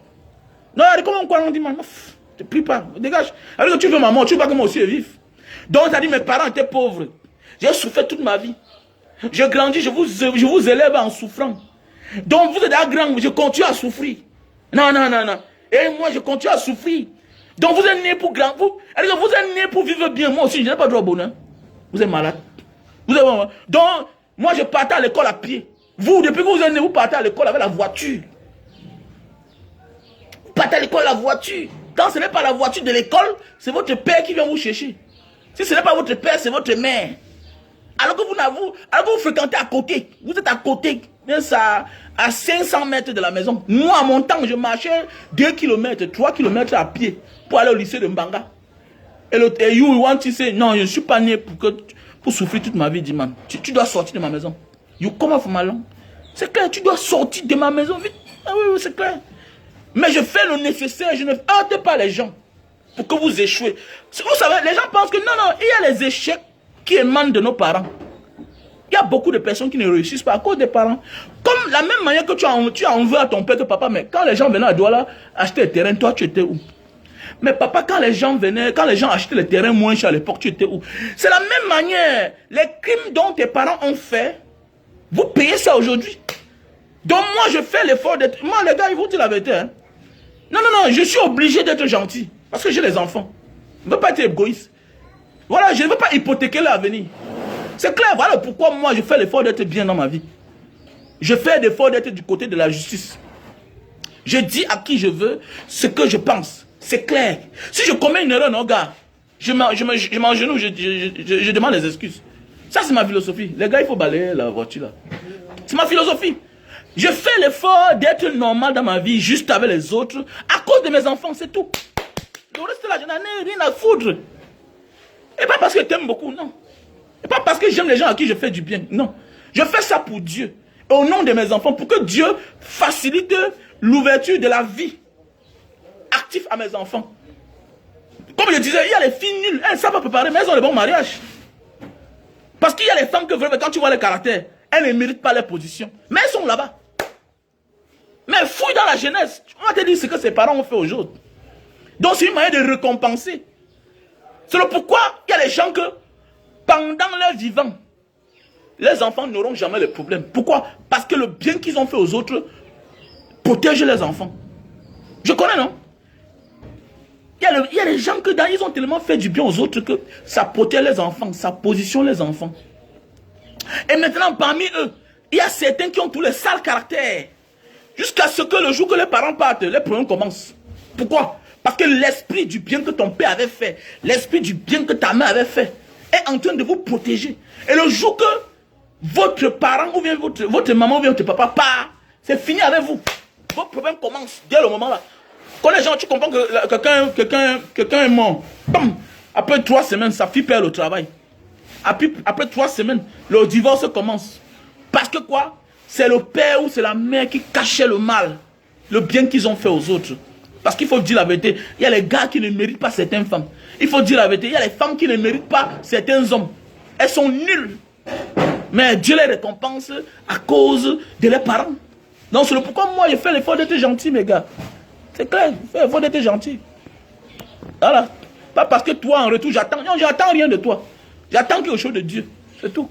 [SPEAKER 2] Non, allez, comme un courant, dis-moi. Ne te prie pas, dégage. Alors que tu veux maman, tu veux pas que moi aussi je vive. Donc, ça dit, mes parents étaient pauvres. J'ai souffert toute ma vie. Je grandis, je vous élève en souffrant. Donc, vous êtes à grand, je continue à souffrir. Non. Et moi, je continue à souffrir. Donc, vous êtes né pour grand. Vous êtes né pour vivre bien. Moi aussi, je n'ai pas droit au bonheur. Vous êtes malade. Donc, moi, je partais à l'école à pied. Vous, depuis que vous êtes né, vous partez à l'école avec la voiture. Vous partez à l'école avec la voiture. Quand ce n'est pas la voiture de l'école, c'est votre père qui vient vous chercher. Si ce n'est pas votre père, c'est votre mère. Alors que vous fréquentez à côté. Vous êtes à côté. À 500 mètres de la maison. Moi, à mon temps, je marchais 2 km, 3 km à pied pour aller au lycée de Mbanga. Et you want to say, non, je ne suis pas né pour souffrir toute ma vie, dis man. Tu dois sortir de ma maison. You come off my lawn. C'est clair, tu dois sortir de ma maison vite. Ah oui, c'est clair. Mais je fais le nécessaire, je ne heurte pas les gens pour que vous échouez. Vous savez, les gens pensent que non, il y a les échecs qui émanent de nos parents. Il y a beaucoup de personnes qui ne réussissent pas à cause des parents. Comme la même manière que tu en veux à ton père que papa, mais quand les gens venaient à Douala acheter le terrain, toi tu étais où? Mais papa, quand les gens achetaient les terrains moins chers à l'époque, tu étais où? C'est la même manière. Les crimes dont tes parents ont fait, vous payez ça aujourd'hui. Donc moi, je fais l'effort d'être... Moi, les gars, ils vont dire la vérité. Hein? Non, je suis obligé d'être gentil. Parce que j'ai les enfants. Je ne veux pas être égoïste. Voilà, je ne veux pas hypothéquer l'avenir. C'est clair, voilà pourquoi moi, je fais l'effort d'être bien dans ma vie. Je fais l'effort d'être du côté de la justice. Je dis à qui je veux ce que je pense. C'est clair. Si je commets une erreur, non, gars, je m'engenouille, je demande les excuses. Ça, c'est ma philosophie. Les gars, il faut balayer la voiture là. C'est ma philosophie. Je fais l'effort d'être normal dans ma vie, juste avec les autres, à cause de mes enfants, c'est tout. Le reste là, je n'en ai rien à foutre. Et pas parce que je t'aime beaucoup, non. Et pas parce que j'aime les gens à qui je fais du bien, non. Je fais ça pour Dieu. Et au nom de mes enfants, pour que Dieu facilite l'ouverture de la vie active à mes enfants. Comme je disais, il y a les filles nulles, elles ne savent pas préparer, mais elles ont le bon mariage. Parce qu'il y a les femmes que vraiment, quand tu vois les caractères, elles ne méritent pas leur position. Mais elles sont là-bas. Mais fouille dans la jeunesse. On va te dire ce que ses parents ont fait aujourd'hui. Donc c'est une manière de récompenser. C'est le pourquoi il y a les gens que, pendant leur vivant, les enfants n'auront jamais le problème. Pourquoi? Parce que le bien qu'ils ont fait aux autres protège les enfants. Je connais, non? Il y a les gens que ils ont tellement fait du bien aux autres que ça protège les enfants, ça positionne les enfants. Et maintenant, parmi eux, il y a certains qui ont tous les sales caractères. Jusqu'à ce que le jour que les parents partent, les problèmes commencent. Pourquoi? Parce que l'esprit du bien que ton père avait fait, l'esprit du bien que ta mère avait fait, est en train de vous protéger. Et le jour que votre parent ou bien votre maman ou bien votre papa part, c'est fini avec vous. Vos problèmes commencent dès le moment là. Quand les gens, tu comprends que quelqu'un est mort. Bam! Après 3 semaines, sa fille perd le travail. Après 3 semaines, le divorce commence. Parce que quoi? C'est le père ou c'est la mère qui cachait le mal, le bien qu'ils ont fait aux autres. Parce qu'il faut dire la vérité, il y a les gars qui ne méritent pas certaines femmes. Il faut dire la vérité, il y a les femmes qui ne méritent pas certains hommes. Elles sont nulles. Mais Dieu les récompense à cause de leurs parents. Donc c'est pourquoi moi je fais l'effort d'être gentil, mes gars. C'est clair, je fais l'effort d'être gentil. Voilà. Pas parce que toi en retour j'attends. Non, j'attends rien de toi. J'attends quelque chose de Dieu. C'est tout.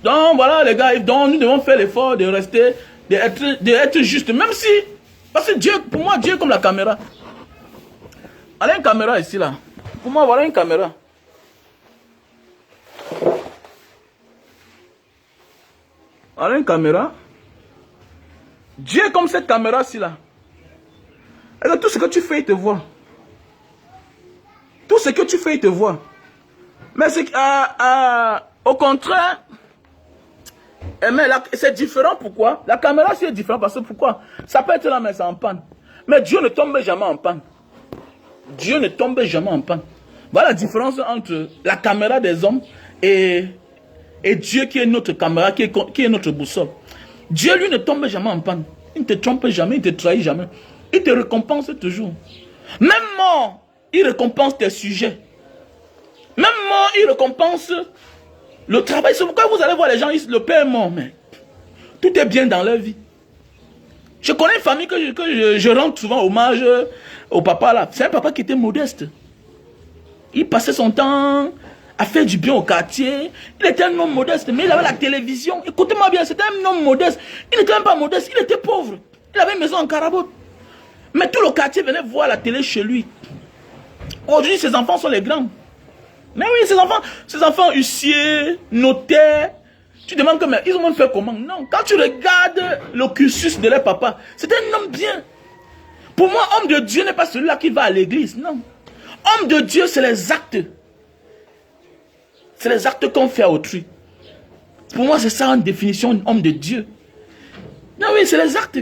[SPEAKER 2] Donc voilà les gars, donc nous devons faire l'effort de rester, d'être juste, même si, parce que Dieu, pour moi Dieu est comme la caméra. Allez une caméra ici là, pour moi voilà une caméra. Voilà une caméra. Dieu est comme cette caméra ci là. Et tout ce que tu fais il te voit. Tout ce que tu fais il te voit. Mais c'est au contraire, Mais c'est différent, pourquoi? La caméra, c'est différent, parce que pourquoi? Ça peut être là, mais c'est en panne. Mais Dieu ne tombe jamais en panne. Dieu ne tombe jamais en panne. Voilà la différence entre la caméra des hommes et Dieu qui est notre caméra, qui est notre boussole. Dieu, lui, ne tombe jamais en panne. Il ne te trompe jamais, il ne te trahit jamais. Il te récompense toujours. Même mort, il récompense tes sujets. Même mort, il récompense le travail. C'est pourquoi vous allez voir les gens, le père est mort, mais tout est bien dans leur vie. Je connais une famille que je rends souvent hommage au papa là. C'est un papa qui était modeste. Il passait son temps à faire du bien au quartier. Il était un homme modeste, mais il avait la télévision. Écoutez-moi bien, c'était un homme modeste. Il n'était même pas modeste, il était pauvre. Il avait une maison en Carabote. Mais tout le quartier venait voir la télé chez lui. Aujourd'hui, ses enfants sont les grands. Mais oui, ses enfants huissiers, notaires. Tu demandes mais ils ont fait comment? Non, quand tu regardes le cursus de leur papa, c'est un homme bien. Pour moi, homme de Dieu n'est pas celui-là qui va à l'église, non. Homme de Dieu, c'est les actes. C'est les actes qu'on fait à autrui. Pour moi, c'est ça en définition, homme de Dieu. Non, oui, c'est les actes.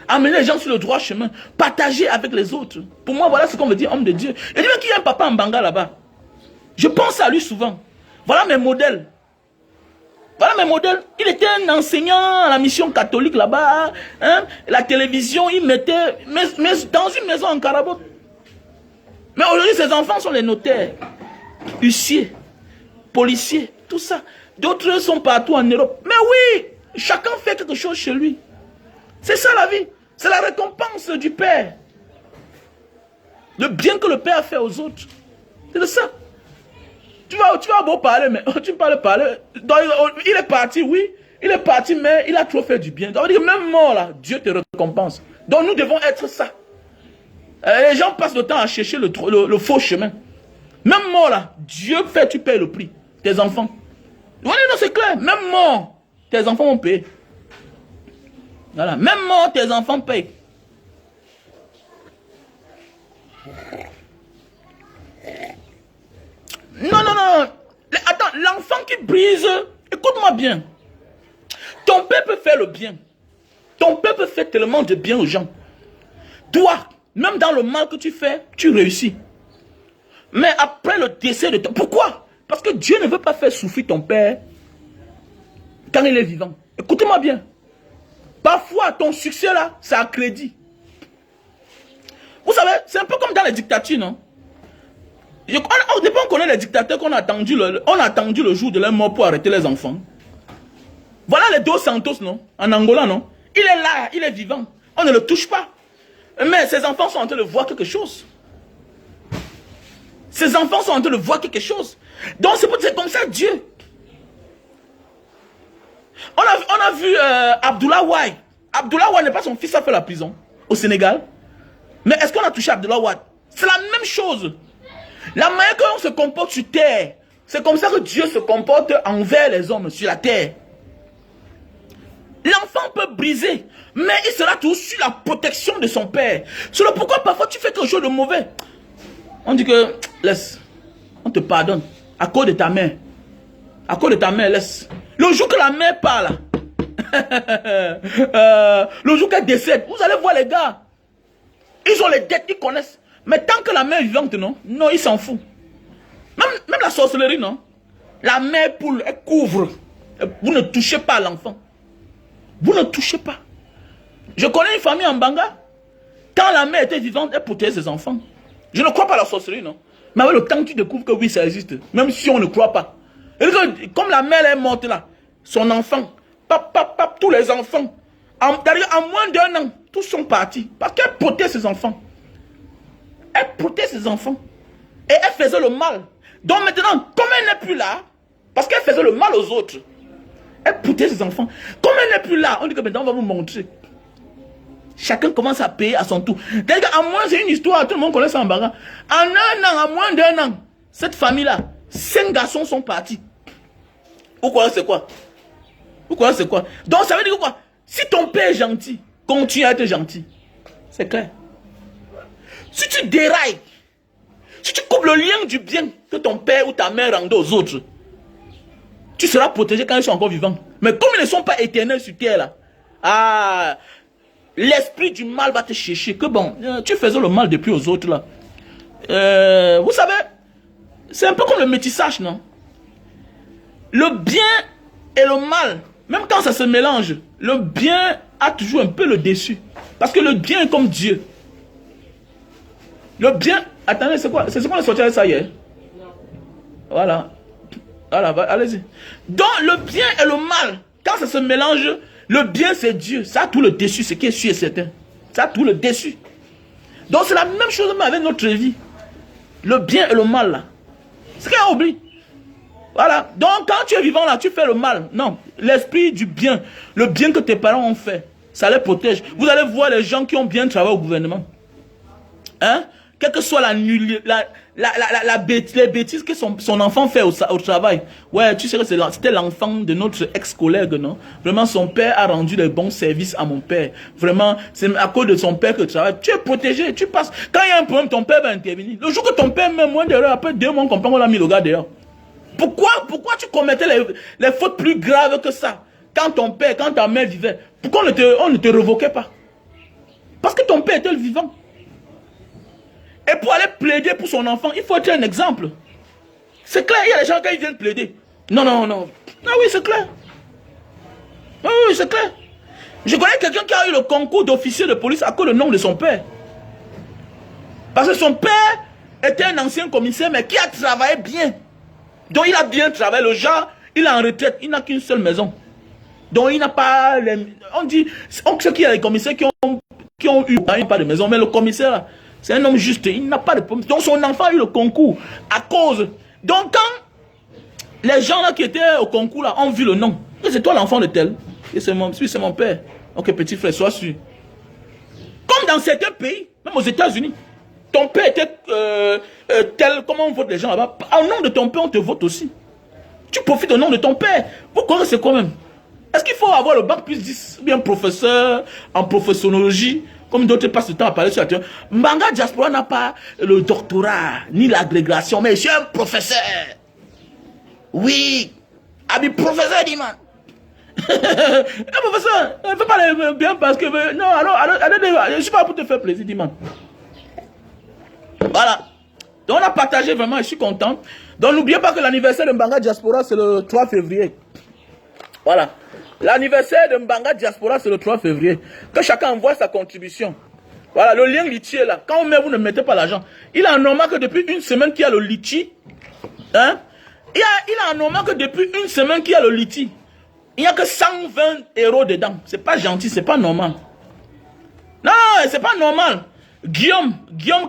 [SPEAKER 2] Amener les gens sur le droit chemin. Partager avec les autres. Pour moi, voilà ce qu'on veut dire, homme de Dieu. Et dis même qu'il y a un papa en Banga là-bas. Je pense à lui souvent. Voilà mes modèles. Voilà mes modèles. Il était un enseignant à la mission catholique là-bas. Hein? La télévision, il mettait... Mais dans une maison en Carabote. Mais aujourd'hui, ses enfants sont les notaires, huissiers, policiers, tout ça. D'autres sont partout en Europe. Mais oui, chacun fait quelque chose chez lui. C'est ça la vie. C'est la récompense du Père. Le bien que le Père a fait aux autres. C'est de ça. Tu vas beau parler, mais tu parles. Donc, il est parti, oui. Il est parti, mais il a trop fait du bien. Ça veut dire que même mort, là, Dieu te récompense. Donc nous devons être ça. Les gens passent le temps à chercher le faux chemin. Même mort, là, Dieu fait, tu payes le prix. Tes enfants. Voilà, non, c'est clair. Même mort, tes enfants vont payer. Voilà. Même mort, tes enfants payent. Non. Attends, l'enfant qui brise, écoute-moi bien. Ton père peut faire le bien. Ton père peut faire tellement de bien aux gens. Toi, même dans le mal que tu fais, tu réussis. Mais après le décès de ton... Pourquoi? Parce que Dieu ne veut pas faire souffrir ton père quand il est vivant. Écoutez-moi bien. Parfois, ton succès là, c'est à crédit. Vous savez, c'est un peu comme dans les dictatures, non? Au départ, on connaît les dictateurs qu'on a attendu le jour de leur mort pour arrêter les enfants. Voilà les Dos Santos, non? En Angola, non? Il est là, il est vivant. On ne le touche pas. Mais ses enfants sont en train de voir quelque chose. Ses enfants sont en train de voir quelque chose. Donc c'est comme ça Dieu. On a vu Abdoulaye Wade. Abdoulaye Wade n'est pas son fils a fait la prison au Sénégal. Mais est-ce qu'on a touché Abdoulaye Wade? C'est la même chose. La manière qu'on se comporte sur terre, c'est comme ça que Dieu se comporte envers les hommes sur la terre. L'enfant peut briser, mais il sera toujours sur la protection de son père. C'est le pourquoi parfois tu fais quelque chose de mauvais. On dit que, laisse, on te pardonne, à cause de ta mère. À cause de ta mère, laisse. Le jour que la mère parle, le jour qu'elle décède, vous allez voir les gars. Ils ont les dettes, ils connaissent. Mais tant que la mère est vivante, non, ils s'en foutent. Même la sorcellerie, non. La mère poule, elle couvre. Vous ne touchez pas à l'enfant. Vous ne touchez pas. Je connais une famille en Banga. Quand la mère était vivante, elle protégeait ses enfants. Je ne crois pas à la sorcellerie, non. Mais avec le temps, tu découvres que oui, ça existe. Même si on ne croit pas. Et comme la mère est morte là, son enfant, tous les enfants, en moins d'1 an, tous sont partis. Parce qu'elle protège ses enfants. Elle protège ses enfants. Et elle faisait le mal. Donc maintenant, comme elle n'est plus là, parce qu'elle faisait le mal aux autres, elle protège ses enfants. Comme elle n'est plus là, on dit que maintenant on va vous montrer. Chacun commence à payer à son tour. D'ailleurs, à moins, c'est une histoire, tout le monde connaît ça en Banga. En 1 an, à moins d'1 an, cette famille-là, 5 garçons sont partis. Vous connaissez quoi? Vous connaissez quoi? Donc ça veut dire quoi? Si ton père est gentil, continue à être gentil. C'est clair. Si tu dérailles, si tu coupes le lien du bien que ton père ou ta mère rendait aux autres, tu seras protégé quand ils sont encore vivants. Mais comme ils ne sont pas éternels sur terre, là, ah, l'esprit du mal va te chercher. Que bon, tu faisais le mal depuis aux autres, là. Vous savez, c'est un peu comme le métissage, non? Le bien et le mal, même quand ça se mélange, le bien a toujours un peu le dessus. Parce que le bien est comme Dieu. Le bien, attendez, c'est quoi? C'est ce qu'on a sorti avec ça hier. Voilà. Voilà, allez-y. Donc, le bien et le mal, quand ça se mélange, le bien c'est Dieu. Ça a tout le dessus, ce qui est sûr et certain. Ça a tout le dessus. Donc, c'est la même chose mais avec notre vie. Le bien et le mal, là. C'est qu'on oublie. Voilà. Donc, quand tu es vivant, là, tu fais le mal. Non. L'esprit du bien, le bien que tes parents ont fait, ça les protège. Vous allez voir les gens qui ont bien travaillé au gouvernement. Hein? Quelle que soit les bêtises que son enfant fait au travail. Ouais, tu sais que c'était l'enfant de notre ex-collègue, non? Vraiment, son père a rendu les bons services à mon père. Vraiment, c'est à cause de son père que tu travailles. Tu es protégé, tu passes. Quand il y a un problème, ton père va intervenir. Le jour que ton père met moins d'erreurs, après 2 mois, on comprend qu'on a mis le gars dehors. Pourquoi tu commettais les fautes plus graves que ça? Quand ton père, quand ta mère vivait, pourquoi on ne te revoquait pas? Parce que ton père était le vivant. Et pour aller plaider pour son enfant, il faut être un exemple. C'est clair, il y a des gens qui viennent plaider. Non, non, non. Ah oui, c'est clair. Ah oui, c'est clair. Je connais quelqu'un qui a eu le concours d'officier de police à cause du nom de son père. Parce que son père était un ancien commissaire, mais qui a travaillé bien. Donc il a bien travaillé. Le genre, il est en retraite, il n'a qu'une seule maison. Donc il n'a pas... On dit, on sait qu'il y a des commissaires qui ont eu pas de maison, mais le commissaire... C'est un homme juste, il n'a pas de problème. Donc son enfant a eu le concours à cause. Donc quand les gens là qui étaient au concours là ont vu le nom, c'est toi l'enfant de tel. Et c'est mon père. Ok, petit frère, sois sûr. Comme dans certains pays, même aux États-Unis, ton père était tel, comment on vote les gens là-bas. Au nom de ton père, on te vote aussi. Tu profites au nom de ton père. Vous connaissez quand même. Est-ce qu'il faut avoir le bac plus 10, ou bien professeur en professonologie? Comme d'autres passent le temps à parler sur la télé. Mbanga Diaspora n'a pas le doctorat, ni l'agrégation, mais je suis un professeur. Oui. Abi professeur, dit man. Un professeur, ne fais pas les bien parce que... Non, alors, je ne suis pas pour te faire plaisir, dit man. Voilà. Donc on a partagé vraiment, je suis content. Donc n'oubliez pas que l'anniversaire de Mbanga Diaspora, c'est le 3 février. Voilà. L'anniversaire de Mbanga Diaspora, c'est le 3 février. Que chacun envoie sa contribution. Voilà, le lien litchi est là. Quand on met, vous ne mettez pas l'argent. Il est anormal que depuis une semaine qu'il y a le litchi. Hein? Il est anormal que depuis une semaine qu'il y a le litchi. Il n'y a que 120 € dedans. C'est pas gentil, c'est pas normal. Non, c'est pas normal. Guillaume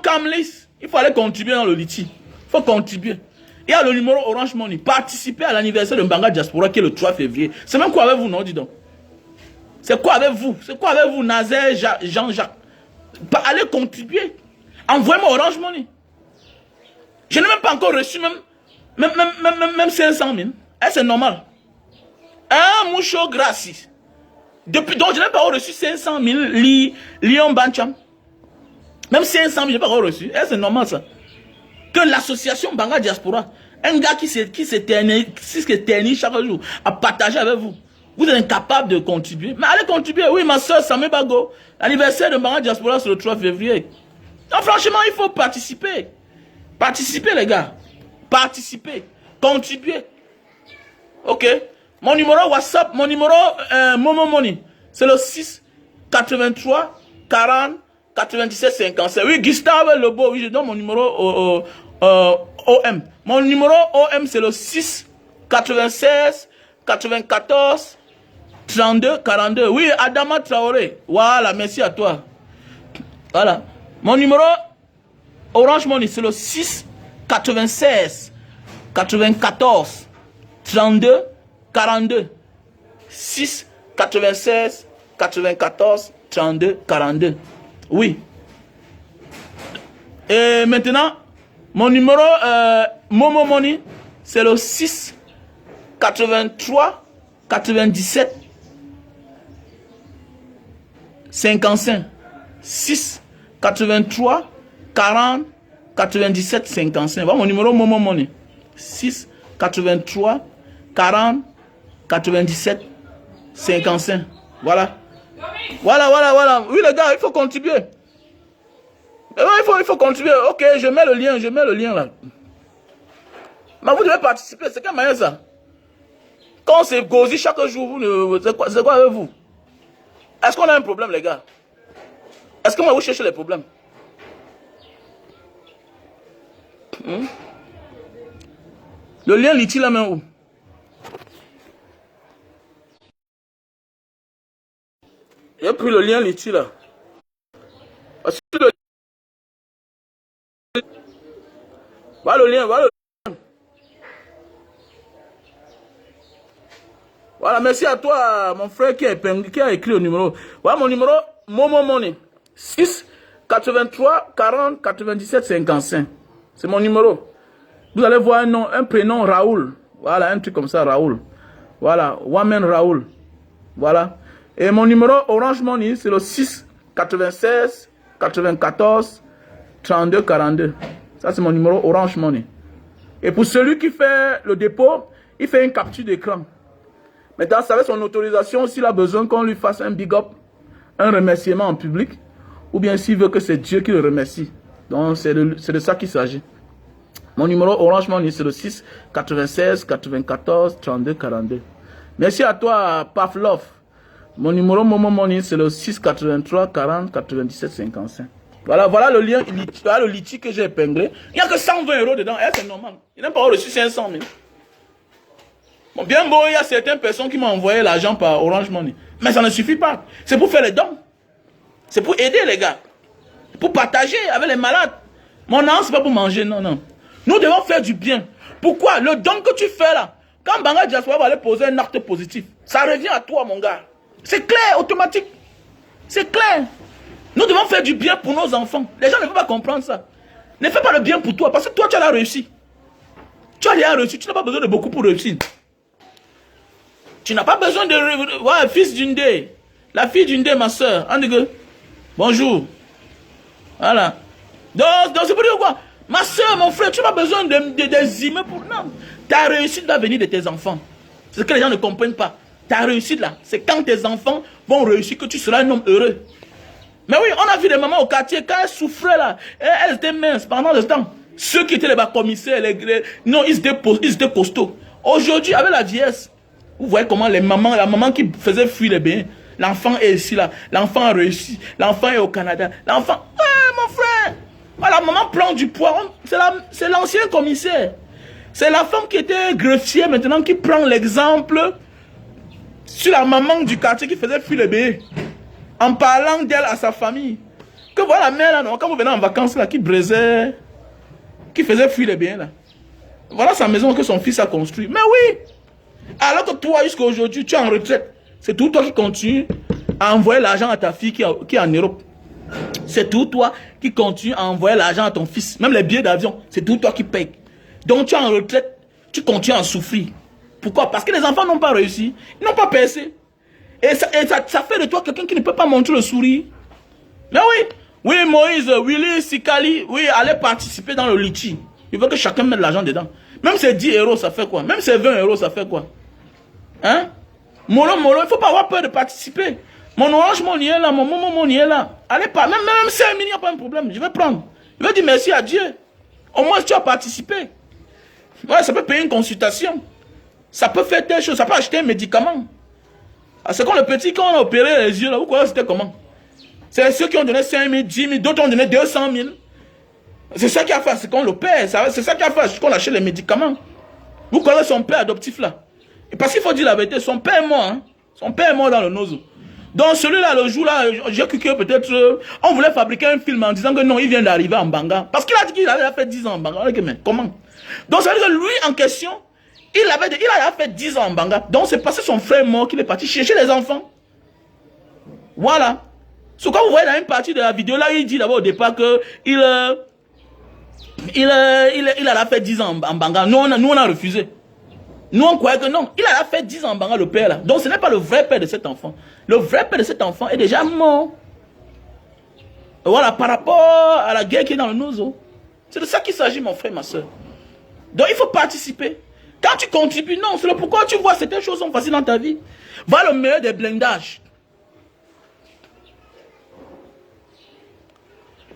[SPEAKER 2] Kamlis, il faut aller contribuer dans le litchi. Il faut contribuer. Il y a le numéro Orange Money. Participez à l'anniversaire de Mbanga Diaspora qui est le 3 février. C'est même quoi avec vous, non, dis donc? C'est quoi avec vous? C'est quoi avec vous, Nazaire, Jean-Jacques? Allez contribuer. Envoyez-moi Orange Money. Je n'ai même pas encore reçu même 500 000. Eh, c'est normal. Un moucho gratis. Donc je n'ai pas reçu 500 000 Lyon Bancham. Même 500 000, je n'ai pas encore reçu. Eh, c'est normal ça. Que l'association Mbanga Diaspora, un gars qui s'éternise chaque jour, à partager avec vous. Vous êtes incapable de contribuer. Mais allez contribuer. Oui, ma soeur Samé Bago. L'anniversaire de Mbanga Diaspora, c'est le 3 février. Non, franchement, il faut participer. Participez, les gars. Participez. Contribuez. Ok. Mon numéro WhatsApp, mon numéro Momo Money, c'est le 6 83 40 97 57. Oui, Gustave Lebeau, oui, je donne mon numéro OM. Mon numéro OM, c'est le 6 96 94 32 42. Oui, Adama Traoré. Voilà, merci à toi. Voilà. Mon numéro Orange Money, c'est le 6 96 94 32 42. 6 96 94 32 42. Oui. Et maintenant, mon numéro Momo Money, c'est le 6 83 97 55. 6 83 40 97 55. Voilà mon numéro Momo Money. 6 83 40 97 55. Voilà. Voilà. Oui, les gars, il faut contribuer. Il faut contribuer. Ok, je mets le lien là. Mais vous devez participer. C'est quelle manière ça? Quand c'est gauzy chaque jour, c'est quoi avec vous? Est-ce qu'on a un problème, les gars? Est-ce que moi, vous cherchez les problèmes? Le lien Litchi là, même où? J'ai pris le lien Litchi là. Parce que voilà le lien, voilà. Voilà, merci à toi, mon frère qui a écrit le numéro. Voilà mon numéro, Momo Money. 6 83 40 97 55. C'est mon numéro. Vous allez voir un prénom Raoul. Voilà, un truc comme ça, Raoul. Voilà, Wamen Raoul. Voilà. Et mon numéro Orange Money, c'est le 6 96 94 32 42. Ça, c'est mon numéro Orange Money. Et pour celui qui fait le dépôt, il fait une capture d'écran. Maintenant, ça avec son autorisation, s'il a besoin qu'on lui fasse un big up, un remerciement en public, ou bien s'il veut que c'est Dieu qui le remercie. Donc, c'est de ça qu'il s'agit. Mon numéro Orange Money, c'est le 6 96 94 32 42. Merci à toi, Pavlov. Mon numéro Momo Money, c'est le 6 83 40 97 55. Voilà le lien, le litchi que j'ai épinglé. Il n'y a que 120 € dedans. C'est normal. Il n'a pas reçu 500 000. Bon, bien beau, il y a certaines personnes qui m'ont envoyé l'argent par Orange Money. Mais ça ne suffit pas. C'est pour faire les dons. C'est pour aider les gars. Pour partager avec les malades. Mon nom, c'est pas pour manger, non. Nous devons faire du bien. Pourquoi? Le don que tu fais là, quand Banga Diaspora va aller poser un acte positif, ça revient à toi, mon gars. C'est clair, automatique. C'est clair. Nous devons faire du bien pour nos enfants. Les gens ne peuvent pas comprendre ça. Ne fais pas le bien pour toi, parce que toi, tu as la réussi. Tu as déjà réussi, tu n'as pas besoin de beaucoup pour réussir. Tu n'as pas besoin de... Ouais, fils d'une dé. La fille d'une dé, ma soeur. Bonjour. Voilà. Donc c'est pour dire quoi? Ma soeur, mon frère, tu n'as pas besoin des immeubles pour... Non. Ta réussite va venir de tes enfants. C'est ce que les gens ne comprennent pas. Ta réussite là, c'est quand tes enfants vont réussir que tu seras un homme heureux. Mais oui, on a vu des mamans au quartier, quand elles souffraient là, elles étaient minces pendant le temps. Ceux qui étaient les bas-commissaires, non, ils étaient costauds. Aujourd'hui, avec la vieillesse, vous voyez comment la maman qui faisait fuir les biens, l'enfant est ici là, l'enfant a réussi, l'enfant est au Canada, l'enfant, mon frère, la maman prend du poids, c'est l'ancien commissaire. C'est la femme qui était greffière maintenant qui prend l'exemple sur la maman du quartier qui faisait fuir les bébés. En parlant d'elle à sa famille. Que voilà la mère là, non, quand vous venez en vacances là, qui braisait, qui faisait fuir les biens là. Voilà sa maison que son fils a construit. Mais oui! Alors que toi, jusqu'à aujourd'hui, tu es en retraite. C'est tout toi qui continue à envoyer l'argent à ta fille qui est en Europe. C'est tout toi qui continue à envoyer l'argent à ton fils. Même les billets d'avion, c'est tout toi qui paye. Donc tu es en retraite, tu continues à souffrir. Pourquoi? Parce que les enfants n'ont pas réussi, ils n'ont pas percé. Et ça fait de toi quelqu'un qui ne peut pas montrer le sourire. Mais oui, Moïse, Willy, Sikali, oui, allez participer dans le litchi. Il veut que chacun mette l'argent dedans. Même c'est 10 €, ça fait quoi? Même c'est 20 €, ça fait quoi? Hein? Molo, il ne faut pas avoir peur de participer. Mon Orange Money est là, mon Momo Money est là. Allez pas, même 5 000, il n'y a pas un problème. Je vais prendre. Je vais dire merci à Dieu. Au moins, tu as participé. Ouais, ça peut payer une consultation. Ça peut faire telle chose, ça peut acheter un médicament. C'est comme le petit, quand on a opéré les yeux, là, vous croyez c'était comment? C'est ceux qui ont donné 5 000, 10 000, d'autres ont donné 200 000. C'est ça qui a fait, c'est qu'on l'opère, c'est ça qui a fait, qu'on achète les médicaments. Vous connaissez son père adoptif là. Et parce qu'il faut dire la vérité, son père est mort, hein. Son père est mort dans le nozo. Donc celui-là, le jour là, j'ai cru que peut-être, on voulait fabriquer un film en disant que non, il vient d'arriver en Banga. Parce qu'il a dit qu'il avait fait 10 ans en Banga. Mais comment? Donc ça veut dire que lui, en question, il avait fait 10 ans en Banga. Donc c'est parce que son frère est mort qu'il est parti chercher les enfants. Voilà. C'est quand vous voyez dans une partie de la vidéo, là, il dit d'abord au départ que il a fait 10 ans en Banga. Nous, on a refusé. Nous, on croyait que non. Il a fait 10 ans en Banga, le père là. Donc ce n'est pas le vrai père de cet enfant. Le vrai père de cet enfant est déjà mort. Voilà, par rapport à la guerre qui est dans le Nozo. C'est de ça qu'il s'agit, mon frère, ma soeur. Donc il faut participer. Quand tu contribues, non, c'est le pourquoi tu vois certaines choses sont faciles dans ta vie. Voilà le meilleur des blindages.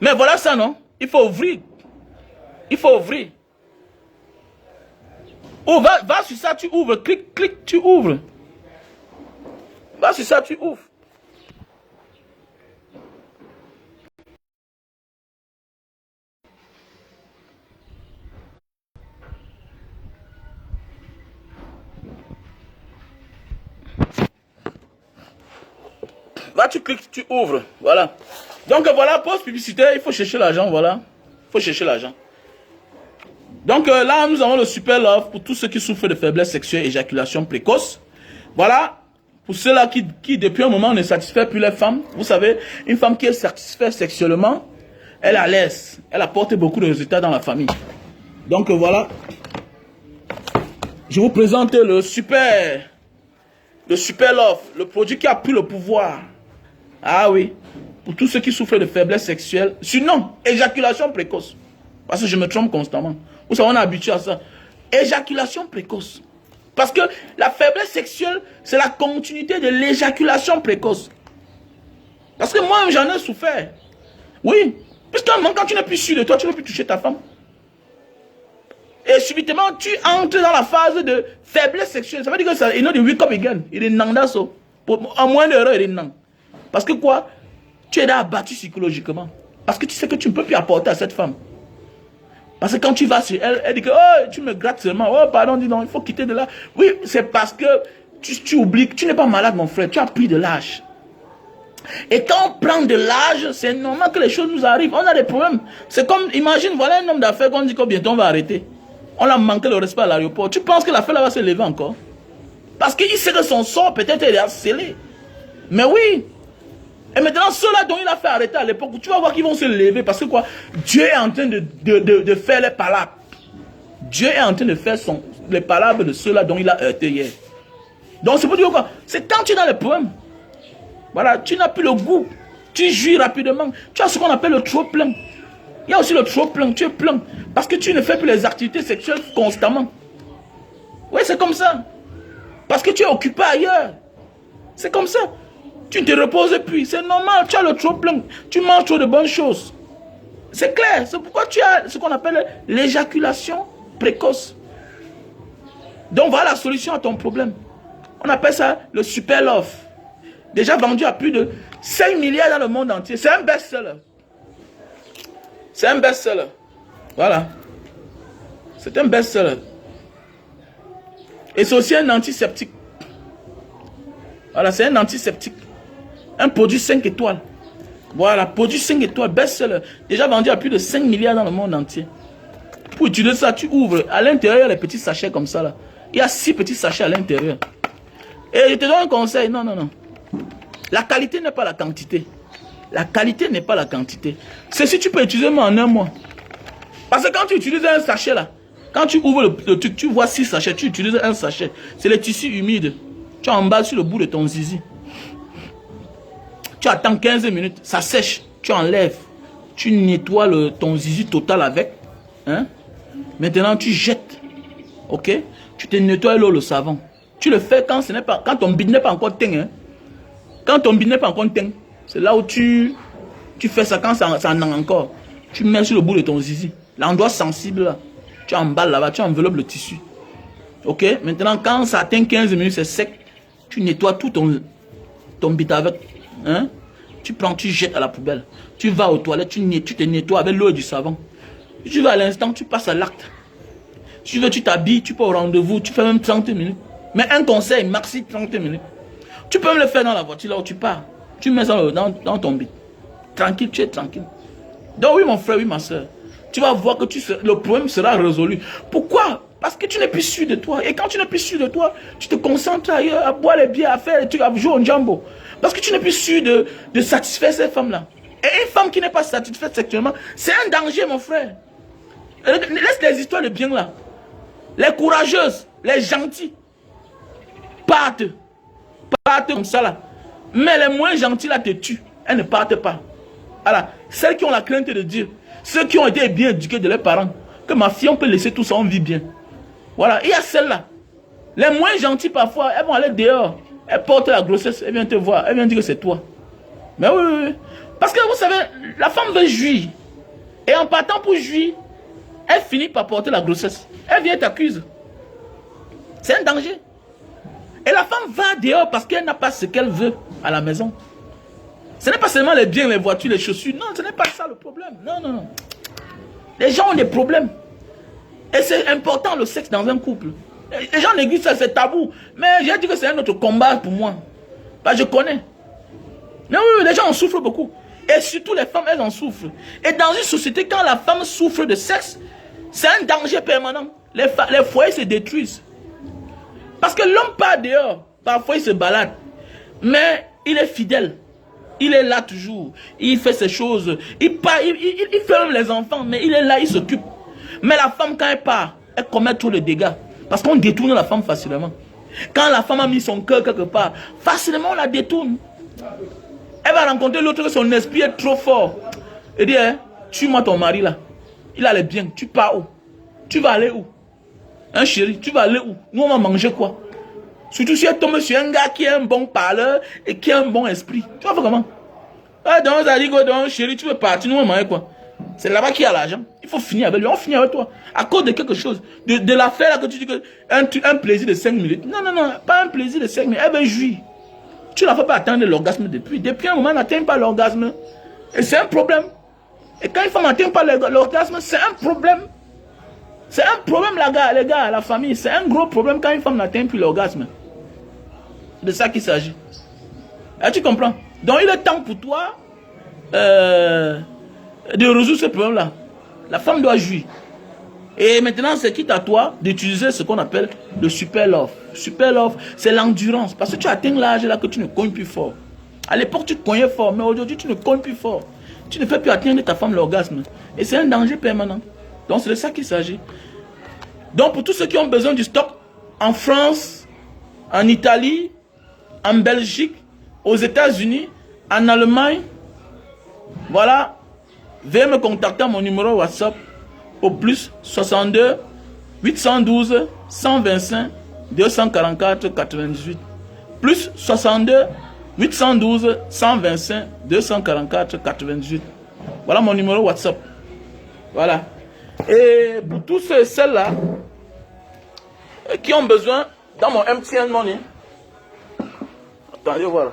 [SPEAKER 2] Mais voilà ça, non? Il faut ouvrir. Il faut ouvrir. Oh, va sur ça, tu ouvres. Clique, tu ouvres. Va sur ça, tu ouvres. Va, tu cliques, tu ouvres. Voilà. Donc voilà, pause publicitaire, il faut chercher l'argent, voilà. Il faut chercher l'argent. Donc là, nous avons le super love pour tous ceux qui souffrent de faiblesse sexuelle, éjaculation précoce. Voilà. Pour ceux-là qui depuis un moment ne satisfait plus les femmes. Vous savez, une femme qui est satisfaite sexuellement, elle est à l'aise. Elle apporte beaucoup de résultats dans la famille. Donc voilà. Je vous présente le super love, le produit qui a pris le pouvoir. Ah oui. Pour tous ceux qui souffrent de faiblesse sexuelle. Sinon, éjaculation précoce. Parce que je me trompe constamment. Vous savez, on est habitué à ça. Éjaculation précoce. Parce que la faiblesse sexuelle, c'est la continuité de l'éjaculation précoce. Parce que moi, j'en ai souffert. Oui. Puisque quand tu n'es plus sûr de toi, tu ne peux plus toucher ta femme. Et subitement, tu entres dans la phase de faiblesse sexuelle. Ça veut dire que ça, il y a des wake up again. Il est nandasso. En moins d'heure, il est nang. Parce que quoi? Tu es abattu psychologiquement. Parce que tu sais que tu ne peux plus apporter à cette femme. Parce que quand tu vas sur elle, elle dit que oh, tu me grattes seulement. Oh, pardon, dis non, il faut quitter de là. Oui, c'est parce que tu oublies que tu n'es pas malade, mon frère. Tu as pris de l'âge. Et quand on prend de l'âge, c'est normal que les choses nous arrivent. On a des problèmes. C'est comme, imagine, voilà un homme d'affaires qu'on dit que bientôt on va arrêter. On a manqué le respect à l'aéroport. Tu penses que l'affaire là va se lever encore? Parce qu'il sait que son sort peut-être est scellé. Mais oui. Et maintenant, ceux-là dont il a fait arrêter à l'époque, tu vas voir qu'ils vont se lever. Parce que quoi? Dieu est en train de faire les palabres. Dieu est en train de faire les palabres de ceux-là dont il a heurté hier. Donc c'est pour dire quoi? C'est quand tu es dans les problèmes. Voilà, tu n'as plus le goût. Tu jouis rapidement. Tu as ce qu'on appelle le trop plein. Il y a aussi le trop plein. Tu es plein. Parce que tu ne fais plus les activités sexuelles constamment. Oui, c'est comme ça. Parce que tu es occupé ailleurs. C'est comme ça. Tu ne te reposes plus. C'est normal. Tu as le trop plein. Tu manges trop de bonnes choses. C'est clair. C'est pourquoi tu as ce qu'on appelle l'éjaculation précoce. Donc voilà la solution à ton problème. On appelle ça le super love. Déjà vendu à plus de 5 milliards dans le monde entier. C'est un best-seller. C'est un best-seller. Voilà. C'est un best-seller. Et c'est aussi un antiseptique. Voilà, c'est un antiseptique. Un produit 5 étoiles. Voilà, produit 5 étoiles, best-seller. Déjà vendu à plus de 5 milliards dans le monde entier. Pour utiliser ça, tu ouvres. À l'intérieur, il y a les petits sachets comme ça. Là. Il y a 6 petits sachets à l'intérieur. Et je te donne un conseil. Non, non, non. La qualité n'est pas la quantité. La qualité n'est pas la quantité. C'est si tu peux utiliser en un mois. Parce que quand tu utilises un sachet là, quand tu ouvres le truc, tu vois 6 sachets, tu utilises un sachet. C'est les tissus humides. Tu emballes sur le bout de ton zizi. Tu attends 15 minutes, ça sèche. Tu enlèves. Tu nettoies ton zizi total avec. Hein? Maintenant, tu jettes. Ok? Tu te nettoies l'eau, le savon. Tu le fais quand ton bide n'est pas encore teint. Hein? Quand ton bide n'est pas encore teint, c'est là où tu fais ça quand ça en a encore. Tu mets sur le bout de ton zizi. L'endroit sensible là. Tu emballes là-bas, tu enveloppes le tissu. Ok? Maintenant, quand ça atteint 15 minutes, c'est sec. Tu nettoies tout ton bide avec. Hein? Tu prends, tu jettes à la poubelle. Tu vas aux toilettes, tu te nettoies avec l'eau et du savon. Tu vas à l'instant, tu passes à l'acte. Si tu veux, tu t'habilles, tu peux au rendez-vous, tu fais même 30 minutes. Mais un conseil, maxi 30 minutes. Tu peux me le faire dans la voiture là où tu pars. Tu mets ça dans ton bide. Tranquille, tu es tranquille. Donc oui mon frère, oui ma soeur. Tu vas voir que le problème sera résolu. Pourquoi? Parce que tu n'es plus sûr de toi. Et quand tu n'es plus sûr de toi, tu te concentres ailleurs, à boire les bières, à faire les trucs, à jouer au jambo. Parce que tu n'es plus sûr de satisfaire cette femme-là. Et une femme qui n'est pas satisfaite sexuellement, c'est un danger mon frère. Laisse les histoires de bien là. Les courageuses, les gentilles, partent comme ça là. Mais les moins gentils là te tuent. Elles ne partent pas. Voilà. Celles qui ont la crainte de Dieu, ceux qui ont été bien éduqués de leurs parents, que ma fille on peut laisser tout ça, on vit bien. Voilà, il y a celles-là. Les moins gentils parfois, elles vont aller dehors. Elles portent la grossesse, elles viennent te voir, elles viennent dire que c'est toi. Mais oui, oui, oui. Parce que vous savez, la femme veut jouir. Et en partant pour jouir, elle finit par porter la grossesse. Elle vient t'accuser. C'est un danger. Et la femme va dehors parce qu'elle n'a pas ce qu'elle veut à la maison. Ce n'est pas seulement les biens, les voitures, les chaussures. Non, ce n'est pas ça le problème. Non, non, non. Les gens ont des problèmes. Et c'est important le sexe dans un couple. Les gens négligent ça, c'est tabou. Mais j'ai dit que c'est un autre combat pour moi. Bah, je connais. Mais oui, les gens en souffrent beaucoup. Et surtout les femmes, elles en souffrent. Et dans une société, quand la femme souffre de sexe, c'est un danger permanent. Les foyers se détruisent. Parce que l'homme part dehors. Parfois, il se balade. Mais il est fidèle. Il est là toujours. Il fait ses choses. Il fait même les enfants. Mais il est là, il s'occupe. Mais la femme, quand elle part, elle commet trop de dégâts. Parce qu'on détourne la femme facilement. Quand la femme a mis son cœur quelque part, facilement on la détourne. Elle va rencontrer l'autre que son esprit est trop fort. Elle dit, hein, tue-moi ton mari là. Il a les biens. Tu pars où? Tu vas aller où? Hein chéri, tu vas aller où? Nous on va manger quoi? Surtout si elle tombe sur un gars qui est un bon parleur et qui a un bon esprit. Tu vas faire comment? Ah donc ça dit que donc chéri, tu veux partir, nous on va manger quoi? C'est là-bas qu'il y a l'argent. Il faut finir avec lui. On finit avec toi. À cause de quelque chose. De l'affaire là que tu dis que un plaisir de 5 minutes. Non, non, non. Pas un plaisir de 5 minutes. Elle veut jouir. Tu ne la fais pas atteindre l'orgasme depuis. Depuis un moment, elle n'atteint pas l'orgasme. Et c'est un problème. Et quand une femme n'atteint pas l'orgasme, c'est un problème. C'est un problème, les gars, la famille. C'est un gros problème quand une femme n'atteint plus l'orgasme. C'est de ça qu'il s'agit. Et tu comprends? Donc il est temps pour toi de résoudre ce problème-là. La femme doit jouir. Et maintenant, c'est quitte à toi d'utiliser ce qu'on appelle le super love. Super love, c'est l'endurance. Parce que tu atteins l'âge là que tu ne cognes plus fort. À l'époque, tu cognais fort, mais aujourd'hui, tu ne cognes plus fort. Tu ne fais plus atteindre ta femme l'orgasme. Et c'est un danger permanent. Donc, c'est de ça qu'il s'agit. Donc, pour tous ceux qui ont besoin du stock, en France, en Italie, en Belgique, aux États-Unis, en Allemagne, voilà, veuillez me contacter à mon numéro WhatsApp au plus 62 812 125 244 98. Plus 62 812 125 244 98. Voilà mon numéro WhatsApp. Voilà. Et pour tous celles-là qui ont besoin dans mon MTN Money. Attendez, voilà.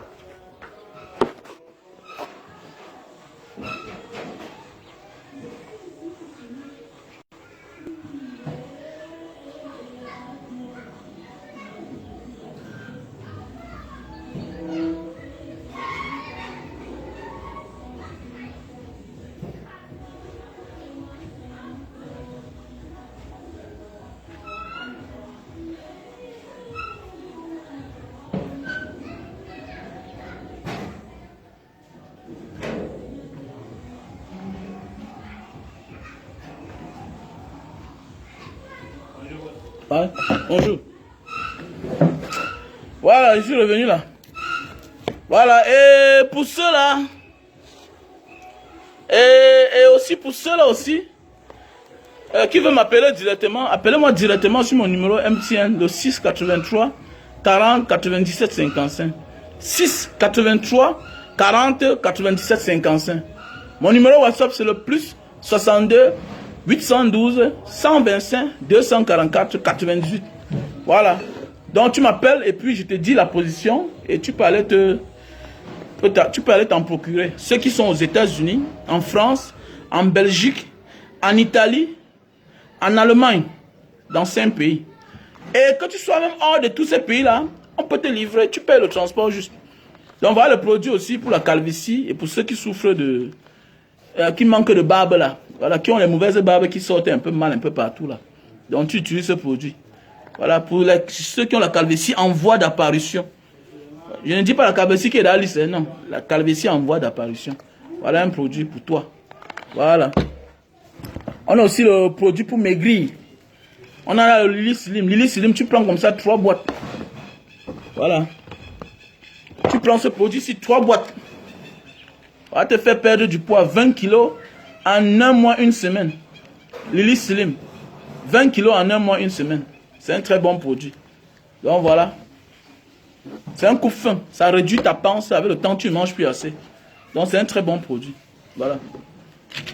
[SPEAKER 2] Bonjour. Voilà, je suis revenu là. Voilà, et pour ceux-là, et aussi pour ceux-là aussi, qui veut m'appeler directement, appelez-moi directement sur mon numéro MTN, le 683 40 97 55. 683 40 97 55. Mon numéro WhatsApp, c'est le plus 62 812 125 244 98. Voilà. Donc tu m'appelles et puis je te dis la position et tu peux aller t'en procurer. Ceux qui sont aux États-Unis, en France, en Belgique, en Italie, en Allemagne, dans 5 pays. Et que tu sois même hors de tous ces pays-là, on peut te livrer, tu payes le transport juste. Donc voilà le produit aussi pour la calvitie et pour ceux qui souffrent de... qui manquent de barbe là. Voilà, qui ont les mauvaises barbes qui sortent un peu mal un peu partout là. Donc tu utilises ce produit. Voilà, pour ceux qui ont la calvitie en voie d'apparition. Je ne dis pas la calvitie qui est dans la liste, non. La calvitie en voie d'apparition. Voilà un produit pour toi. Voilà. On a aussi le produit pour maigrir. On a le Lily Slim. Lily Slim, tu prends comme ça 3 boîtes. Voilà. Tu prends ce produit-ci, 3 boîtes. On va te faire perdre du poids 20 kilos en 1 mois, 1 semaine. Lily Slim. 20 kilos en 1 mois, 1 semaine. C'est un très bon produit. Donc voilà. C'est un coup fin. Ça réduit ta panse. Avec le temps, tu ne manges plus assez. Donc c'est un très bon produit. Voilà.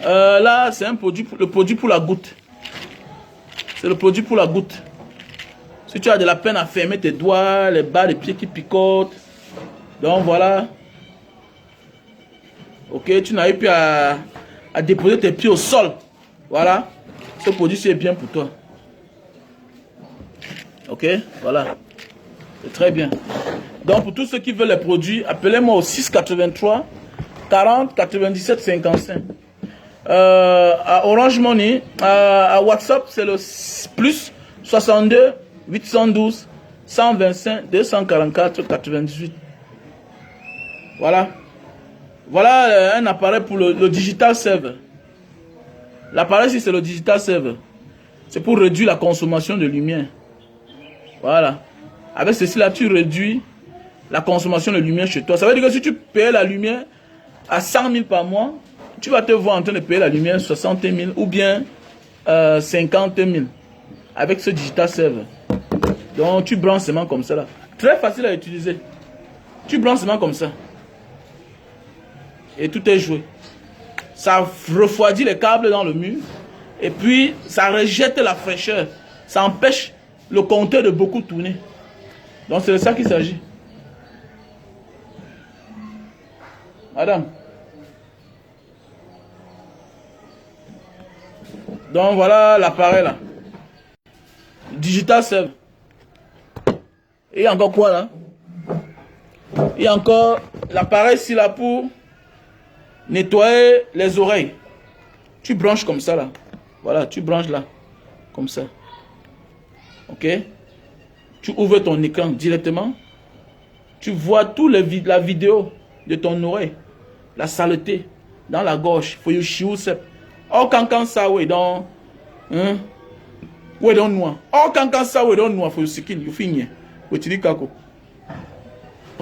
[SPEAKER 2] Là, c'est un produit, le produit pour la goutte. C'est le produit pour la goutte. Si tu as de la peine à fermer tes doigts, les bas, les pieds qui picotent. Donc voilà. Ok, tu n'arrives plus à déposer tes pieds au sol. Voilà. Ce produit-ci est bien pour toi. Ok, voilà. C'est très bien. Donc pour tous ceux qui veulent les produits, appelez-moi au 683 40 97 55. À Orange Money, à WhatsApp, c'est le plus 62 812 125 244 98. Voilà. Voilà un appareil pour le Digital Server. L'appareil ici, c'est le Digital Server. C'est pour réduire la consommation de lumière. Voilà. Avec ceci-là, tu réduis la consommation de lumière chez toi. Ça veut dire que si tu payes la lumière à 100 000 par mois, tu vas te voir en train de payer la lumière 60 000 ou bien 50 000 avec ce Digital Server. Donc, tu branches seulement comme ça là. Très facile à utiliser. Tu branches seulement comme ça. Et tout est joué. Ça refroidit les câbles dans le mur. Et puis, ça rejette la fraîcheur. Ça empêche le compteur de beaucoup tourner. Donc, c'est de ça qu'il s'agit. Madame. Donc, voilà l'appareil là. Digital Server. Et il y a encore quoi là? Il y a encore l'appareil ici là pour nettoyer les oreilles. Tu branches comme ça là. Voilà, tu branches là. Comme ça. Ok? Tu ouvres ton écran directement. Tu vois toute la vidéo de ton oreille. La saleté dans la gorge. Faut you chiou sep. Oh quand ça ouais dans ouais dans noir. Oh quand ça ouais dans noir faut you sikin, you finir.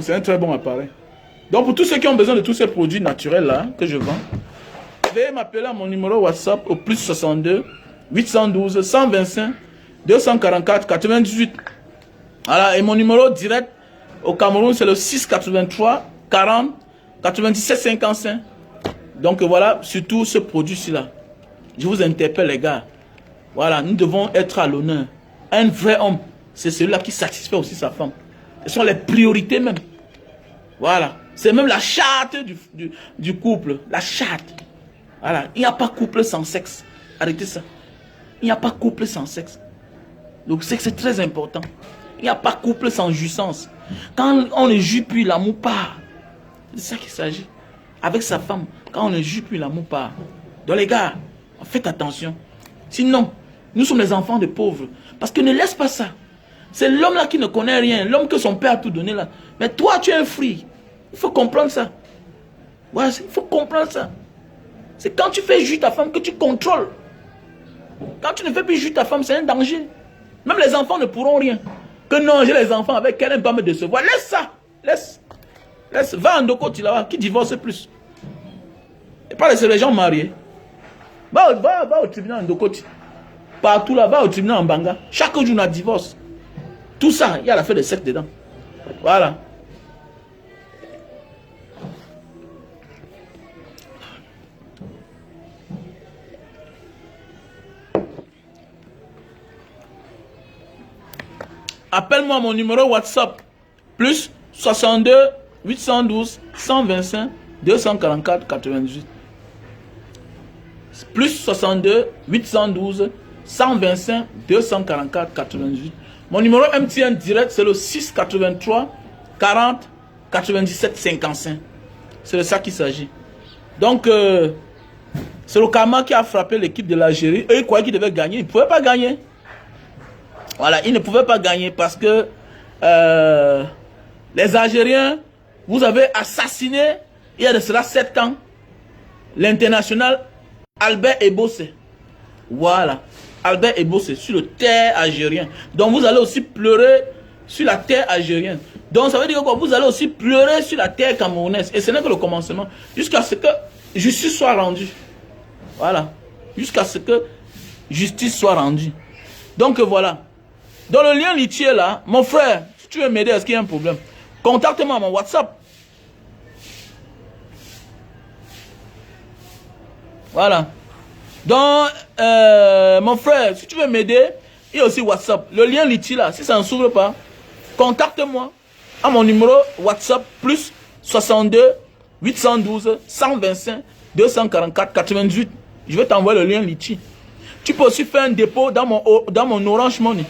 [SPEAKER 2] C'est un très bon appareil. Donc pour tous ceux qui ont besoin de tous ces produits naturels là que je vends, veuillez m'appeler à mon numéro WhatsApp au plus 62 812 125 244 98. Voilà, et mon numéro direct au Cameroun c'est le 683 40 97 55. Donc voilà, surtout ce produit-ci là. Je vous interpelle les gars. Voilà, nous devons être à l'honneur. Un vrai homme, c'est celui-là qui satisfait aussi sa femme. Ce sont les priorités même. Voilà. C'est même la charte du couple. La charte. Voilà. Il n'y a pas couple sans sexe. Arrêtez ça. Il n'y a pas couple sans sexe. Le sexe est très important. Il n'y a pas couple sans jouissance. Quand on ne jouit plus, l'amour part. C'est ça qu'il s'agit. Avec sa femme, quand on ne jouit plus, l'amour part. Donc les gars, faites attention. Sinon, nous sommes les enfants de pauvres. Parce que ne laisse pas ça. C'est l'homme là qui ne connaît rien. L'homme que son père a tout donné là. Mais toi, tu es un fruit. Il faut comprendre ça. Ouais, il faut comprendre ça. C'est quand tu fais jouir ta femme que tu contrôles. Quand tu ne fais plus jouir ta femme, c'est un danger. Même les enfants ne pourront rien. Que non, j'ai les enfants avec elle, elle ne va pas me décevoir. Laisse ça. Laisse. Laisse. Va en Ndokoti là-bas, qui divorce plus. Et pas laisser les gens mariés. Va au tribunal en Ndokoti. Partout là, va au tribunal en Banga. Chaque jour, on a divorce. Tout ça, il y a l'affaire de sexe dedans. Voilà. Appelle-moi mon numéro WhatsApp. Plus 62 812 125 244 98. Plus 62 812 125 244 98. Mon numéro MTN direct, c'est le 683 40 97 55. C'est de ça qu'il s'agit. Donc, c'est le karma qui a frappé l'équipe de l'Algérie. Eux, ils croyaient qu'ils devaient gagner. Ils ne pouvaient pas gagner. Voilà, ils ne pouvaient pas gagner parce que les Algériens, vous avez assassiné, il y a de cela 7 ans, l'international Albert Ebossé. Voilà. Albert Ebossé sur le terre algérien. Donc vous allez aussi pleurer sur la terre algérienne. Donc ça veut dire que vous allez aussi pleurer sur la terre camerounaise. Et ce n'est que le commencement. Jusqu'à ce que justice soit rendue. Voilà. Jusqu'à ce que justice soit rendue. Donc voilà. Dans le lien Litchi est là. Mon frère, si tu veux m'aider, est-ce qu'il y a un problème? Contacte-moi à mon WhatsApp. Voilà. Donc, mon frère, si tu veux m'aider, il y a aussi WhatsApp. Le lien Litchi là, si ça ne s'ouvre pas, contacte-moi à mon numéro WhatsApp plus 62 812 125 244 98. Je vais t'envoyer le lien Litchi. Tu peux aussi faire un dépôt dans mon Orange Money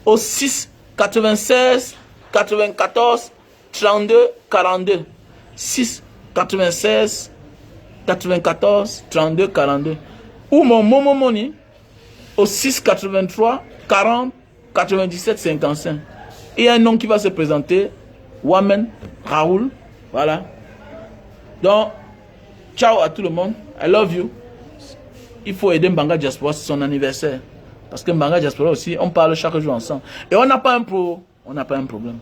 [SPEAKER 2] au 6 96 94 32 42. 6 96 94 32 42. Ou mon Momo Money au 6 83 40 97 55. Il y a un nom qui va se présenter. Wamen Raoul. Voilà. Donc, ciao à tout le monde. I love you. Il faut aider Mbanga Diaspora, c'est son anniversaire. Parce que Mbanga Diaspora aussi, on parle chaque jour ensemble. Et on n'a pas un problème.